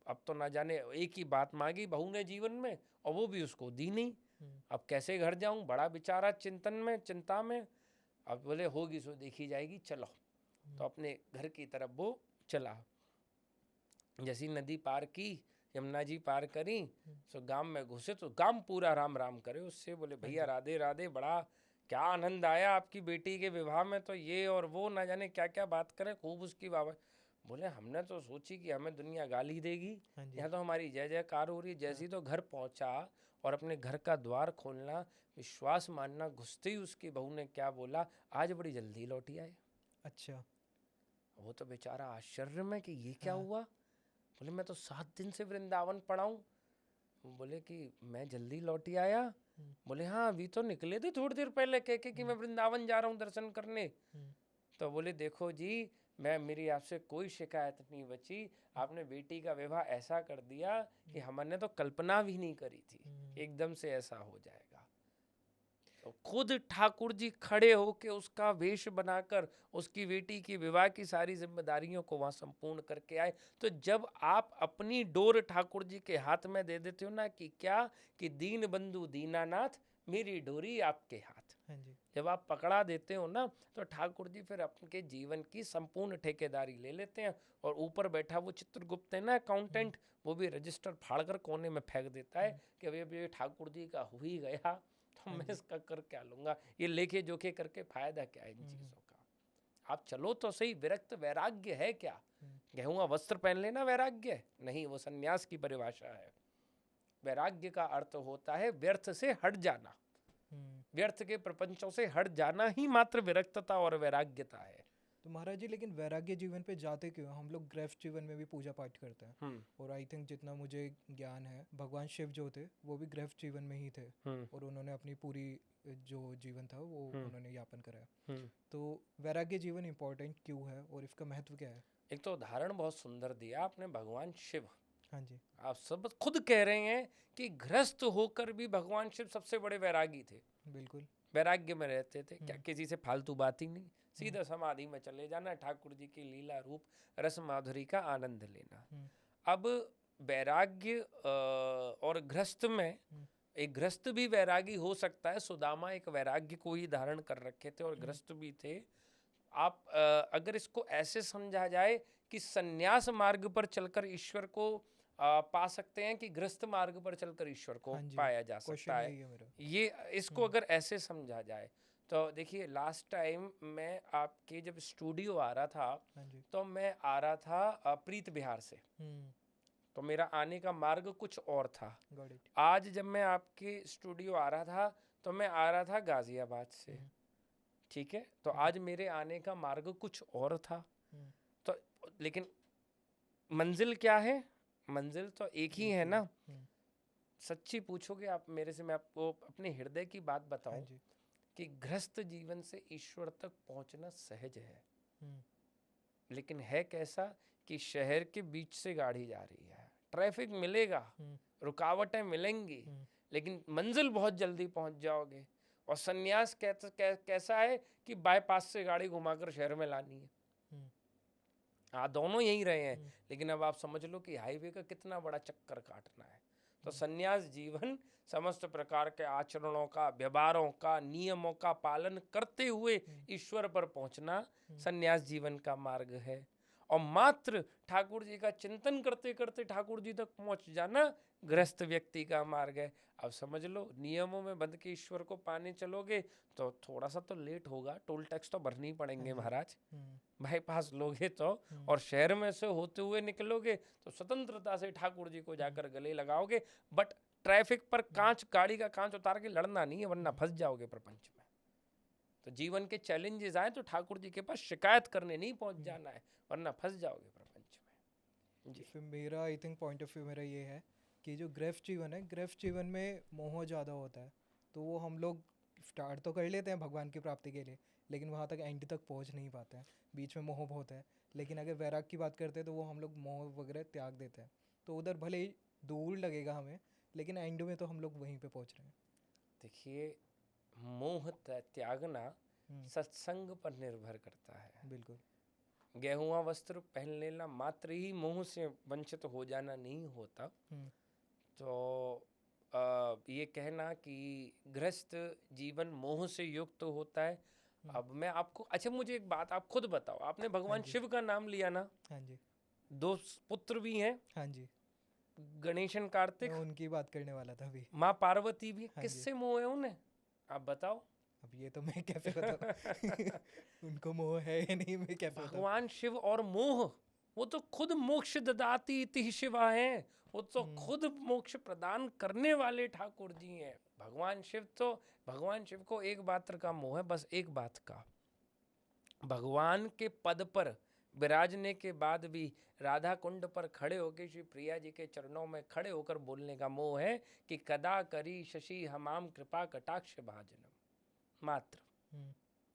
अब तो ना जाने एक ही बात मांगी बहू ने जीवन में, और वो भी उसको दी नहीं। हम्म, अब कैसे घर जाऊं, बड़ा बेचारा चिंतन में, चिंता में। अब बोले होगी सो देखी जाएगी, चलो। तो हम्म, अपने घर की तरफ वो चला। जैसी नदी पार की, यमुना जी पार करी, हम्म, सो गांव में घुसे तो गांव पूरा राम राम करे उससे। बोले हाँ भैया जी। राधे राधे, बड़ा क्या आनंद आया आपकी बेटी के विवाह में, तो ये और वो ना जाने क्या क्या बात करें, खूब उसकी बाबा। बोले हमने तो सोची कि हमें दुनिया गाली देगी, हाँ जी। यहाँ तो हमारी जय जयकार हो रही है। हाँ। जैसी तो घर पहुंचा और अपने घर का द्वार खोलना, विश्वास मानना, घुसते ही उसकी बहू ने क्या बोला, आज बड़ी जल्दी लौटी आए। अच्छा। वो तो बेचारा आश्चर्य में कि ये क्या हाँ। हुआ। बोले मैं तो 7 दिन से वृंदावन पड़ा हूँ। बोले कि मैं जल्दी लौटी आया? हम्म, बोले हाँ, अभी तो निकले थे थोड़ी देर पहले कह के कि हम्म, मैं वृंदावन जा रहा हूँ दर्शन करने। हम्म, तो बोले देखो जी, मेरी आपसे कोई शिकायत नहीं बची, आपने बेटी का विवाह ऐसा कर दिया कि हमने तो कल्पना भी नहीं करी थी, एकदम से ऐसा हो जाएगा। तो खुद ठाकुर जी खड़े होके उसका वेश बनाकर उसकी बेटी की विवाह की सारी जिम्मेदारियों को वहां संपूर्ण करके आए। तो जब आप अपनी डोर ठाकुर जी के हाथ में दे देते हो ना, कि क्या कि दीन बंधु दीनानाथ मेरी डोरी आपके हाथ, हाँ जी। जब आप पकड़ा देते हो ना, तो ठाकुर जी फिर अपने जीवन की संपूर्ण ठेकेदारी ले लेते हैं। और ऊपर बैठा वो चित्रगुप्त है ना अकाउंटेंट, वो भी रजिस्टर फाड़कर कोने में फेंक देता है कि अब ये ठाकुर जी का हो ही गया, तो मैं इसका कर क्या लूंगा, ये लेखे जोखे करके फायदा क्या है इन चीजों का। आप चलो तो सही, विरक्त वैराग्य है क्या? गेहुआ वस्त्र पहन लेना वैराग्य है? नहीं, वो सन्यास की परिभाषा है। वैराग्य का अर्थ होता है व्यर्थ से हट जाना, व्यर्थ के प्रपंचों से हट जाना ही मात्र विरक्तता और वैराग्यता है। तो महाराज जी, लेकिन वैराग्य जीवन पे जाते क्यों? हम लोग गृहस्थ जीवन में भी पूजा पाठ करते हैं, और आई थिंक जितना मुझे ज्ञान है, भगवान शिव जो थे वो भी गृहस्थ जीवन में ही थे, और उन्होंने अपनी पूरी जो जीवन था वो उन्होंने यापन कराया। तो वैराग्य जीवन इम्पोर्टेंट क्यों है और इसका महत्व क्या है? एक तो उदाहरण बहुत सुंदर दिया आपने, भगवान शिव। हाँ जी। आप सब खुद कह रहे हैं कि गृहस्थ होकर भी भगवान शिव सबसे बड़े वैरागी थे। बिल्कुल। वैराग्य में रहते थे, क्या किसी से फालतू बात ही नहीं, सीधा समाधि में चले जाना, ठाकुर जी की लीला रूप रस माधुरी का आनंद लेना। अब वैराग्य और गृहस्थ में, एक गृहस्थ भी वैरागी हो सकता है। सुदामा एक वैराग्य को ही धारण कर रखे थे और गृहस्थ भी थे। आप अगर इसको ऐसे समझा जाए कि सन्यास मार्ग पर चलकर ईश्वर को पा सकते हैं, कि गृहस्थ मार्ग पर चलकर ईश्वर को पाया जा सकता है, ये इसको अगर ऐसे समझा जाए तो देखिए, लास्ट टाइम मैं आपके जब स्टूडियो आ रहा था, तो मैं आ रहा था प्रीत बिहार से, तो मेरा आने का मार्ग कुछ और था। आज जब मैं आपके स्टूडियो आ रहा था तो मैं आ रहा था गाजियाबाद से, ठीक है, तो आज मेरे आने का मार्ग कुछ और था। तो लेकिन मंजिल क्या है? मंजिल तो एक ही है ना। सच्ची पूछोगे आप मेरे से, मैं आपको अपने हृदय की बात बताऊं कि गृहस्थ जीवन से ईश्वर तक पहुंचना सहज है, लेकिन है कैसा कि शहर के बीच से गाड़ी जा रही है, ट्रैफिक मिलेगा, रुकावटें मिलेंगी, लेकिन मंजिल बहुत जल्दी पहुंच जाओगे। और सन्यास कैसा है कि बाईपास से गाड़ी घुमाकर शहर में लानी है। हाँ, दोनों यही रहे हैं, लेकिन अब आप समझ लो कि हाईवे का कितना बड़ा चक्कर काटना है। तो सन्यास जीवन समस्त प्रकार के आचरणों का, व्यवहारों का, नियमों का पालन करते हुए ईश्वर पर पहुंचना सन्यास जीवन का मार्ग है। और मात्र ठाकुर जी का चिंतन करते करते ठाकुर जी तक पहुंच जाना गृहस्थ व्यक्ति का मार्ग है। अब समझ लो, नियमों में बंध के ईश्वर को पाने चलोगे तो थोड़ा सा तो लेट होगा, टोल टैक्स तो भरने ही पड़ेंगे महाराज, बाईपास लोगे तो, और शहर में से होते हुए निकलोगे तो स्वतंत्रता से ठाकुर जी को जाकर गले लगाओगे। बट ट्रैफिक पर गाड़ी का कांच उतार के लड़ना नहीं है, वरना फंस जाओगे प्रपंच में। तो जीवन के चैलेंजेस आए तो ठाकुर जी के पास शिकायत करने नहीं पहुंच जाना है, वरना फंस जाओगे प्रपंच में। जी, फिर मेरा I think point of view मेरा ये है कि जो गृहस्थ जीवन है, गृहस्थ जीवन में मोह ज़्यादा होता है, तो वो हम लोग स्टार्ट तो कर लेते हैं भगवान की प्राप्ति के लिए, लेकिन वहाँ तक एंड तक पहुँच नहीं पाते हैं, बीच में मोह बहुत है। लेकिन अगर वैराग की बात करते हैं तो वो हम लोग मोह वगैरह त्याग देते हैं, तो उधर भले ही दूर लगेगा हमें, लेकिन एंड में तो हम लोग वहीं पे पहुँच रहे हैं। देखिए, मोह त्यागना सत्संग पर निर्भर करता है। बिल्कुल। गेहुआ वस्त्र पहन लेना मात्र ही मोह से वंचित हो जाना नहीं होता। तो ये कहना कि गृहस्थ जीवन मोह से युक्त होता है। अब मैं आपको, अच्छा मुझे एक बात आप खुद बताओ, आपने भगवान शिव का नाम लिया ना? हाँ जी। 2 पुत्र भी हैं। हाँ जी। गणेशन कार्तिक, उनकी बात करने वाला था अभी। माँ पार्वती भी। हाँ किससे मोह है उन्हें, आप बताओ? अब ये तो मैं कैसे बताऊं उनको मोह है या नहीं, मैं कैसे बताऊं? भगवान शिव और मोह, वो तो खुद मोक्ष ददाती इति शिवा हैं, वो तो खुद मोक्ष प्रदान करने वाले ठाकुर जी हैं। भगवान शिव को एक बात का मोह है, बस एक बात का, भगवान के पद पर विराजने के बाद भी राधा कुंड पर खड़े होकर श्री प्रिया जी के चरणों में खड़े होकर बोलने का मोह है कि कदा करी शशि हमाम कृपा कटाक्ष भाजनम, मात्र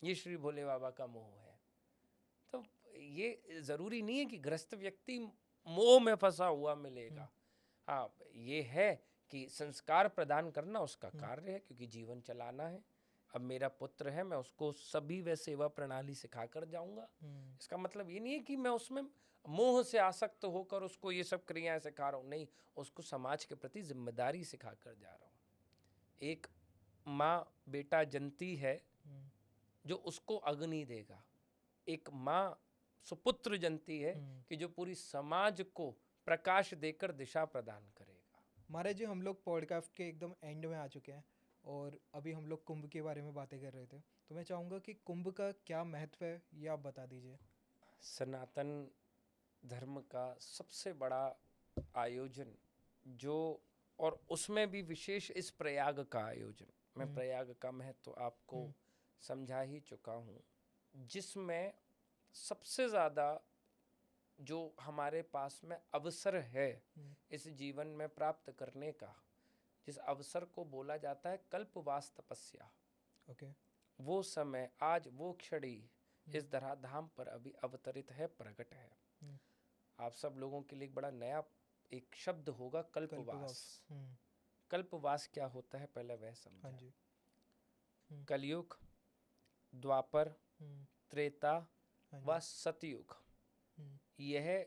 ये श्री भोले बाबा का मोह है। तो ये जरूरी नहीं है कि गृहस्थ व्यक्ति मोह में फंसा हुआ मिलेगा। हाँ, ये है कि संस्कार प्रदान करना उसका कार्य है, क्योंकि जीवन चलाना है। अब मेरा पुत्र है, मैं उसको सभी व सेवा प्रणाली सिखा कर जाऊंगा। इसका मतलब ये नहीं है कि मैं उसमें मोह से आसक्त होकर उसको ये सब क्रियाएं सिखा रहा हूँ, नहीं, उसको समाज के प्रति जिम्मेदारी सिखा कर जा रहा हूँ। एक माँ बेटा जनती है जो उसको अग्नि देगा, एक माँ सुपुत्र जनती है कि जो पूरी समाज को प्रकाश देकर दिशा प्रदान करेगा। महाराज जी, हम लोग पॉडकास्ट के एकदम एंड में आ चुके हैं और अभी हम लोग कुंभ के बारे में बातें कर रहे थे, तो मैं चाहूँगा कि कुंभ का क्या महत्व है ये आप बता दीजिए। सनातन धर्म का सबसे बड़ा आयोजन जो, और उसमें भी विशेष इस प्रयाग का आयोजन, मैं प्रयाग का महत्व तो आपको समझा ही चुका हूँ, जिसमें सबसे ज़्यादा जो हमारे पास में अवसर है इस जीवन में प्राप्त करने का, जिस अवसर को बोला जाता है कल्पवास तपस्या, वो समय आज वो क्षणी इस धराधाम पर अभी अवतरित है, प्रकट है। आप सब लोगों के लिए एक बड़ा नया एक शब्द होगा, कल्पवास। कल्पवास क्या होता है पहले वह समझें। कलयुग, द्वापर, त्रेता व सतयुग, यह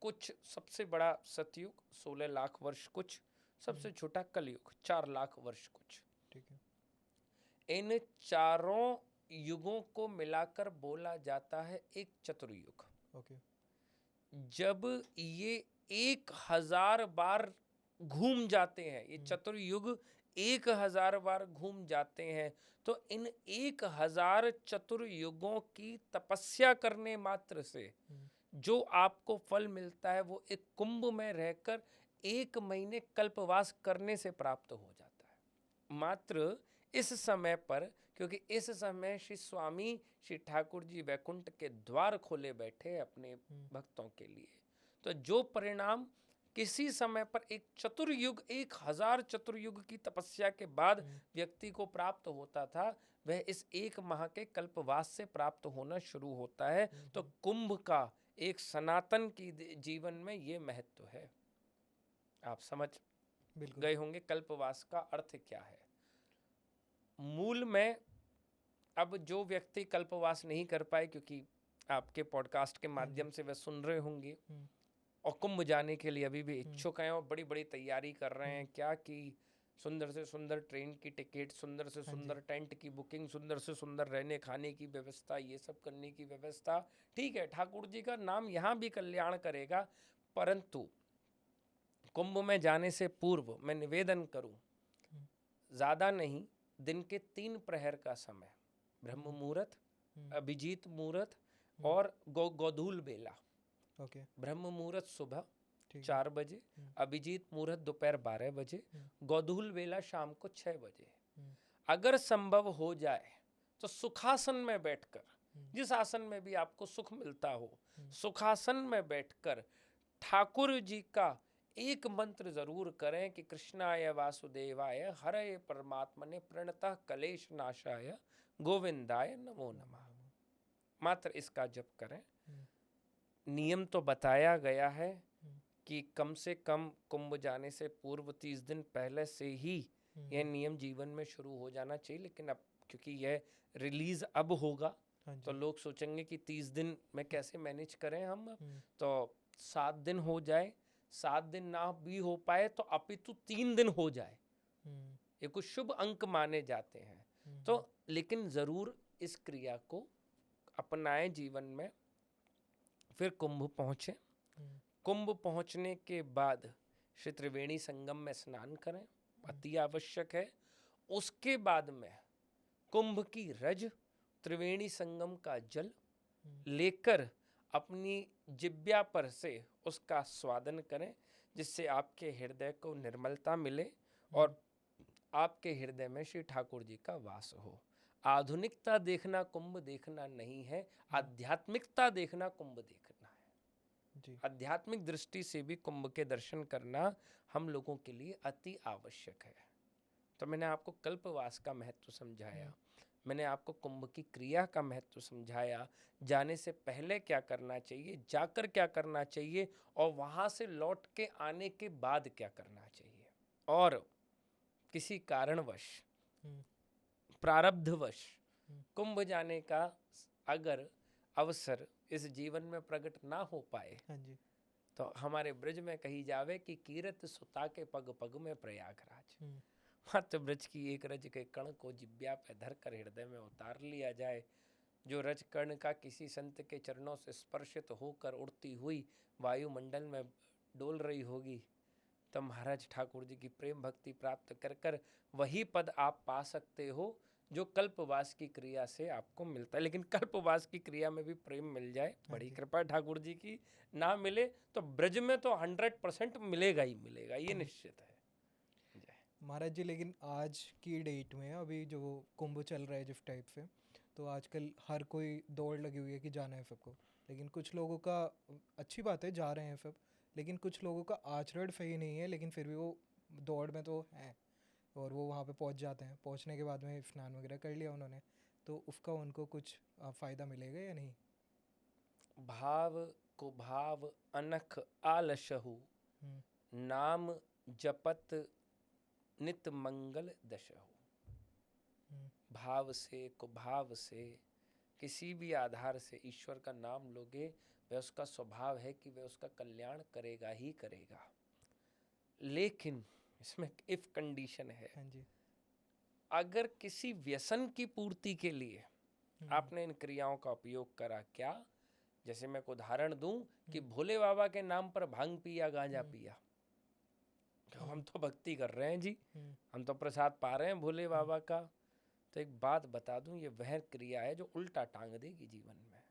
कुछ सबसे बड़ा सतयुग 16 लाख वर्ष कुछ, सबसे छोटा कलयुग 4 लाख वर्ष कुछ। ठीक है। इन चारों युगों को मिलाकर बोला जाता है एक चतुर्युग। जब ये 1000 बार घूम जाते हैं, ये चतुर्युग 1000 बार घूम जाते हैं, तो इन 1000 चतुर्युगों की तपस्या करने मात्र से जो आपको फल मिलता है वो एक कुंभ में रहकर 1 महीने कल्पवास करने से प्राप्त हो जाता है। मात्र इस समय पर, क्योंकि इस समय श्री स्वामी श्री ठाकुर जी वैकुंठ के द्वार खोले बैठे अपने भक्तों के लिए, तो जो परिणाम किसी समय पर एक चतुर्युग 1000 चतुर्युग की तपस्या के बाद व्यक्ति को प्राप्त होता था, वह इस 1 माह के कल्पवास से प्राप्त होना शुरू होता है। तो कुंभ का एक सनातन की जीवन में ये महत्व है। आप समझ गए होंगे कल्पवास का अर्थ क्या है। मूल में अब जो व्यक्ति कल्पवास नहीं कर पाए, क्योंकि आपके पॉडकास्ट के माध्यम से वह सुन रहे होंगे और कुंभ जाने के लिए अभी भी इच्छुक हैं और बड़ी बड़ी तैयारी कर रहे हैं, क्या कि सुंदर से सुंदर ट्रेन की टिकट, सुंदर से सुंदर टेंट की बुकिंग, सुंदर से सुंदर रहने खाने की व्यवस्था, ये सब करने की व्यवस्था। ठीक है, ठाकुर जी का नाम यहाँ भी कल्याण करेगा, परंतु कुंभ में जाने से पूर्व मैं निवेदन करूं, ज़्यादा नहीं, दिन के 3 प्रहर का समय, ब्रह्म मुहूर्त, अभिजीत मुहूर्त और गोधूल बेला। ब्रह्म मुहूर्त सुबह 4 बजे, अभिजीत मुहूर्त दोपहर 12 बजे, गोधूल बेला शाम को 6 बजे। अगर संभव हो जाए तो सुखासन में बैठकर, जिस आसन में भी आपको सुख मिलता हो, सुखासन में बैठकर ठाकुर जी का एक मंत्र जरूर करें कि कृष्णाय वासुदेवाय हरे परमात्मने प्रणतः कलेश नाशाय गोविंदाय नमो नमः। मात्र इसका जप करें। नियम तो बताया गया है कि कम से कम कुंभ जाने से पूर्व 30 दिन पहले से ही यह नियम जीवन में शुरू हो जाना चाहिए, लेकिन अब क्योंकि यह रिलीज अब होगा तो लोग सोचेंगे कि 30 दिन में कैसे मैनेज करें हम, तो 7 दिन हो जाए, 7 दिन ना भी हो पाए तो अपितु 3 दिन हो जाए, ये कुछ शुभ अंक माने जाते हैं। तो लेकिन जरूर इस क्रिया को अपनाएं जीवन में। फिर कुंभ पहुँचे, कुंभ पहुँचने के बाद श्री त्रिवेणी संगम में स्नान करें, अति आवश्यक है। उसके बाद में कुंभ की रज, त्रिवेणी संगम का जल लेकर अपनी जिब्या पर से उसका स्वादन करें, जिससे आपके हृदय को निर्मलता मिले और आपके हृदय में श्री ठाकुर जी का वास हो। आधुनिकता देखना कुंभ देखना नहीं है, आध्यात्मिकता देखना कुंभ देखना है। आध्यात्मिक दृष्टि से भी कुंभ के दर्शन करना हम लोगों के लिए अति आवश्यक है। तो मैंने आपको कल्पवास का महत्व समझाया। मैंने आपको कुंभ की क्रिया का महत्व समझाया, जाने से पहले क्या करना चाहिए, जाकर क्या करना चाहिए और वहाँ से लौट के आने के बाद क्या करना चाहिए। और किसी कारणवश, हम्म, प्रारब्धवश हम्म, कुंभ जाने का अगर अवसर इस जीवन में प्रकट ना हो पाए हाँ जी। तो हमारे ब्रज में कही जावे कि कीरत सुता के पग पग में प्रयागराज। हम्म, मत ब्रज की एक रज के कण को जिब्या पे धर कर हृदय में उतार लिया जाए। जो रज कण का किसी संत के चरणों से स्पर्शित होकर उड़ती हुई वायुमंडल में डोल रही होगी, तो महाराज ठाकुर जी की प्रेम भक्ति प्राप्त कर कर वही पद आप पा सकते हो जो कल्पवास की क्रिया से आपको मिलता है। लेकिन कल्पवास की क्रिया में भी प्रेम मिल जाए, हाँ बड़ी जी। कृपा ठाकुर जी की। ना मिले तो ब्रज में तो 100% मिलेगा ही मिलेगा, ये निश्चित है। जय। महाराज जी, लेकिन आज की डेट में अभी जो कुंभ चल रहा है जिस टाइप से, तो आजकल हर कोई दौड़ लगी हुई है कि जाना है सबको। लेकिन कुछ लोगों का, अच्छी बात है जा रहे हैं सब, लेकिन कुछ लोगों का आचरण सही नहीं है, लेकिन फिर भी वो दौड़ में तो हैं और वो वहाँ पे पहुँच जाते हैं। पहुँचने के बाद में स्नान वगैरह कर लिया उन्होंने, तो उसका उनको कुछ फ़ायदा मिलेगा या नहीं? भाव को भाव अनख आलसहु, हम्म, नाम जपत नित मंगल दशहु। हम्म, भाव से कुभाव से किसी भी आधार से ईश्वर का नाम लोगे, वह उसका स्वभाव है कि वह उसका कल्याण करेगा ही करेगा। लेकिन इसमें इफ कंडीशन है, हाँ जी। अगर किसी व्यसन की पूर्ति के लिए हम्म, आपने इन क्रियाओं का उपयोग करा, क्या? जैसे मैं एक उदाहरण दूं कि हम्म, भोले बाबा के नाम पर भांग पिया, गांजा हम्म, पिया। तो हम हम्म, तो भक्ति कर रहे हैं जी, हम्म, हम तो प्रसाद पा रहे हैं भोले हम्म। बाबा का। तो एक बात बता दूं, ये वह क्रिया है जो उल्टा टांग देगी जीवन में।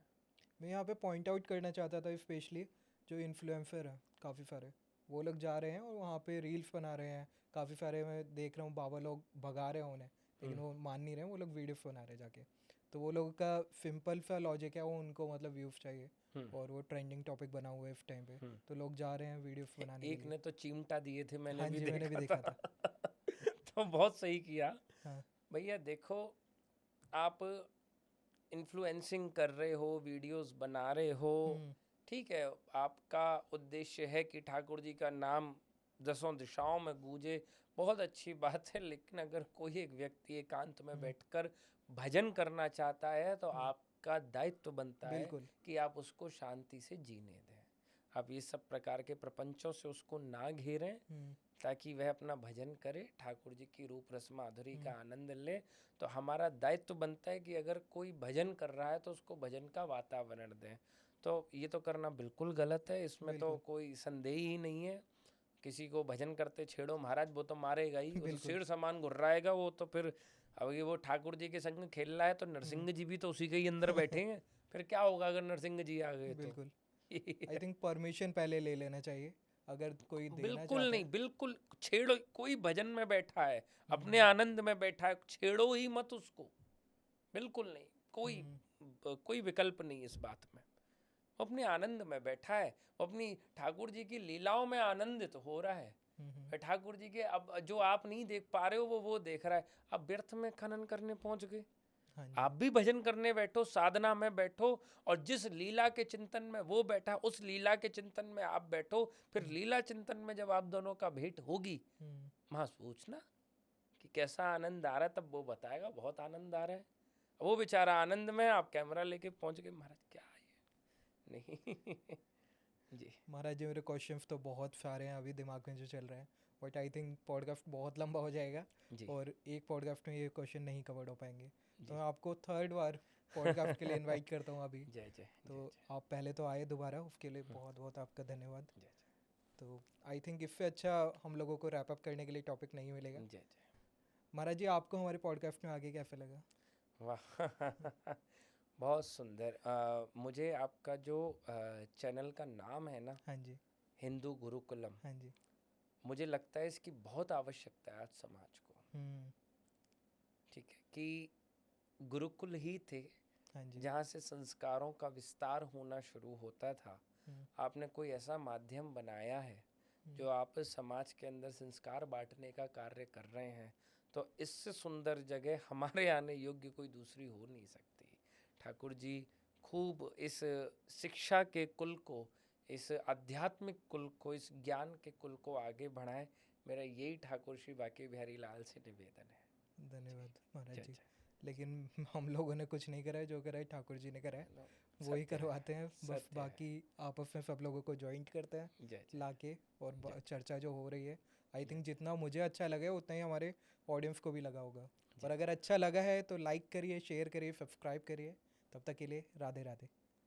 मैं यहाँ पे पॉइंट आउट करना चाहता था स्पेशली जो इन्फ्लुएंसर हैं काफ़ी सारे, वो लोग जा रहे हैं और वहाँ पे रील्स बना रहे हैं। काफ़ी सारे मैं देख रहा हूँ बाबा लोग भगा रहे हैं उन्हें, लेकिन वो मान नहीं रहे हैं, वो लोग वीडियोस बना रहे हैं जाके। तो वो लोगों का सिंपल सा लॉजिक है, वो उनको मतलब व्यूज़ चाहिए हम्म और वो ट्रेंडिंग टॉपिक बना हुआ है इस टाइम पे, हम्म। तो लोग जा रहे हैं वीडियोस बनाने के एक लिए। ने तो चिमटा दिए थे, मैंने हाँ भी जी, मैंने भी देखा देखा था। था। तो बहुत सही किया। हाँ। भैया देखो, आप इन्फ्लुएंसिंग कर रहे हो, वीडियोस बना रहे हो, हम्म, ठीक है, आपका उद्देश्य है कि ठाकुर जी का नाम दसों दिशाओं में गूंजे, बहुत अच्छी बात है। लेकिन अगर कोई एक व्यक्ति एकांत में हम्म, बैठकर भजन करना चाहता है तो हम्म, आपका दायित्व बनता है बिल्कुल। कि आप उसको शांति से जीने दें। आप ये सब प्रकार के प्रपंचों से उसको ना घेरें, हम्म, ताकि वह अपना भजन करे, ठाकुर जी की रूप रस माधुरी का हम्म, आनंद ले। तो हमारा दायित्व बनता है कि अगर कोई भजन कर रहा है तो उसको भजन का वातावरण दें। तो ये तो करना बिल्कुल गलत है, इसमें तो बिल्कुल। कोई संदेह ही नहीं है। किसी को भजन करते छेड़ो महाराज, वो तो मारेगा ही, वो तो बिल्कुल। शेर समान घुर्राएगा वो तो। फिर अब ये वो ठाकुर जी के संग खेल रहा है तो हम्म। नरसिंह जी भी तो उसी के ही अंदर बैठे हैं। फिर क्या होगा अगर नरसिंह जी आ गए तो? बिल्कुल। आई थिंक परमिशन पहले ले लेना चाहिए अगर कोई देना बिल्कुल चाहता नहीं, है। बिल्कुल छेड़ो। कोई भजन में बैठा है, अपने हम्म, आनंद में बैठा है, छेड़ो ही मत उसको। बिल्कुल नहीं, हम्म, कोई विकल्प नहीं इस बात में। वो अपने आनंद में बैठा है, वो अपनी ठाकुर जी की लीलाओं में आनंदित हो रहा है। ठाकुर जी के अब जो आप नहीं देख पा रहे हो वो देख रहा है। अब व्यर्थ में खनन करने पहुंच गए। हाँ आप जी। भी भजन करने बैठो, साधना में बैठो, और जिस लीला के चिंतन में वो बैठा उस लीला के चिंतन में आप बैठो। फिर हम्म, लीला चिंतन में जब आप दोनों का भेंट होगी, हम्म, वहां सोचना कि कैसा आनंद आ रहा है, तब वो बताएगा बहुत आनंद आ रहा है। वो बेचारा आनंद में, आप कैमरा लेके पहुंच गए, महाराज क्या है नहीं। जी महाराज जी, मेरे क्वेश्चंस तो बहुत सारे हैं अभी दिमाग में जो चल रहे हैं, बट आई थिंक पॉडकास्ट बहुत लंबा हो जाएगा जी और एक पॉडकास्ट में ये क्वेश्चन नहीं कवर हो पाएंगे। तो जी। मैं आपको थर्ड बार पॉडकास्ट के लिए इनवाइट करता हूँ अभी। जय जय तो जय आप पहले तो आए दोबारा, उसके लिए बहुत बहुत आपका धन्यवाद। जय तो आई थिंक इससे अच्छा हम लोगों को रैप अप करने के लिए टॉपिक नहीं मिलेगा। जय जय। महाराज जी, आपको हमारे पॉडकास्ट में आगे कैसा लगा? वाह बहुत सुंदर। मुझे आपका जो चैनल का नाम है ना, हाँ जी। हिंदू गुरुकुलम, हाँ जी। मुझे लगता है इसकी बहुत आवश्यकता है आज समाज को। हम्म। ठीक है कि गुरुकुल ही थे हाँ जी। जहाँ से संस्कारों का विस्तार होना शुरू होता था। हम्म, आपने कोई ऐसा माध्यम बनाया है हम्म, जो आप समाज के अंदर संस्कार बांटने का कार्य कर रहे हैं। तो इससे सुंदर जगह हमारे आने योग्य कोई दूसरी हो नहीं सकती। ठाकुर जी खूब इस शिक्षा के कुल को, इस आध्यात्मिक कुल को, इस ज्ञान के कुल को आगे बढ़ाएं। मेरा यही ठाकुर श्री बांके बिहारी लाल से निवेदन है। धन्यवाद महाराज जी। जय लेकिन हम लोगों ने कुछ नहीं करा है, जो करा है ठाकुर जी ने करा है, नो, वही सत्य है, करवाते हैं। बस सत्य है। बाकी आपस में सब लोगों को ज्वाइंट करते हैं जय जय लाके, और जय चर्चा जो हो रही है, आई जय थिंक जितना मुझे अच्छा लगा है उतना ही हमारे ऑडियंस को भी लगा होगा। और जय। अगर अच्छा लगा है तो लाइक करिए, शेयर करिए, सब्सक्राइब करिए। तब तक के लिए राधे राधे।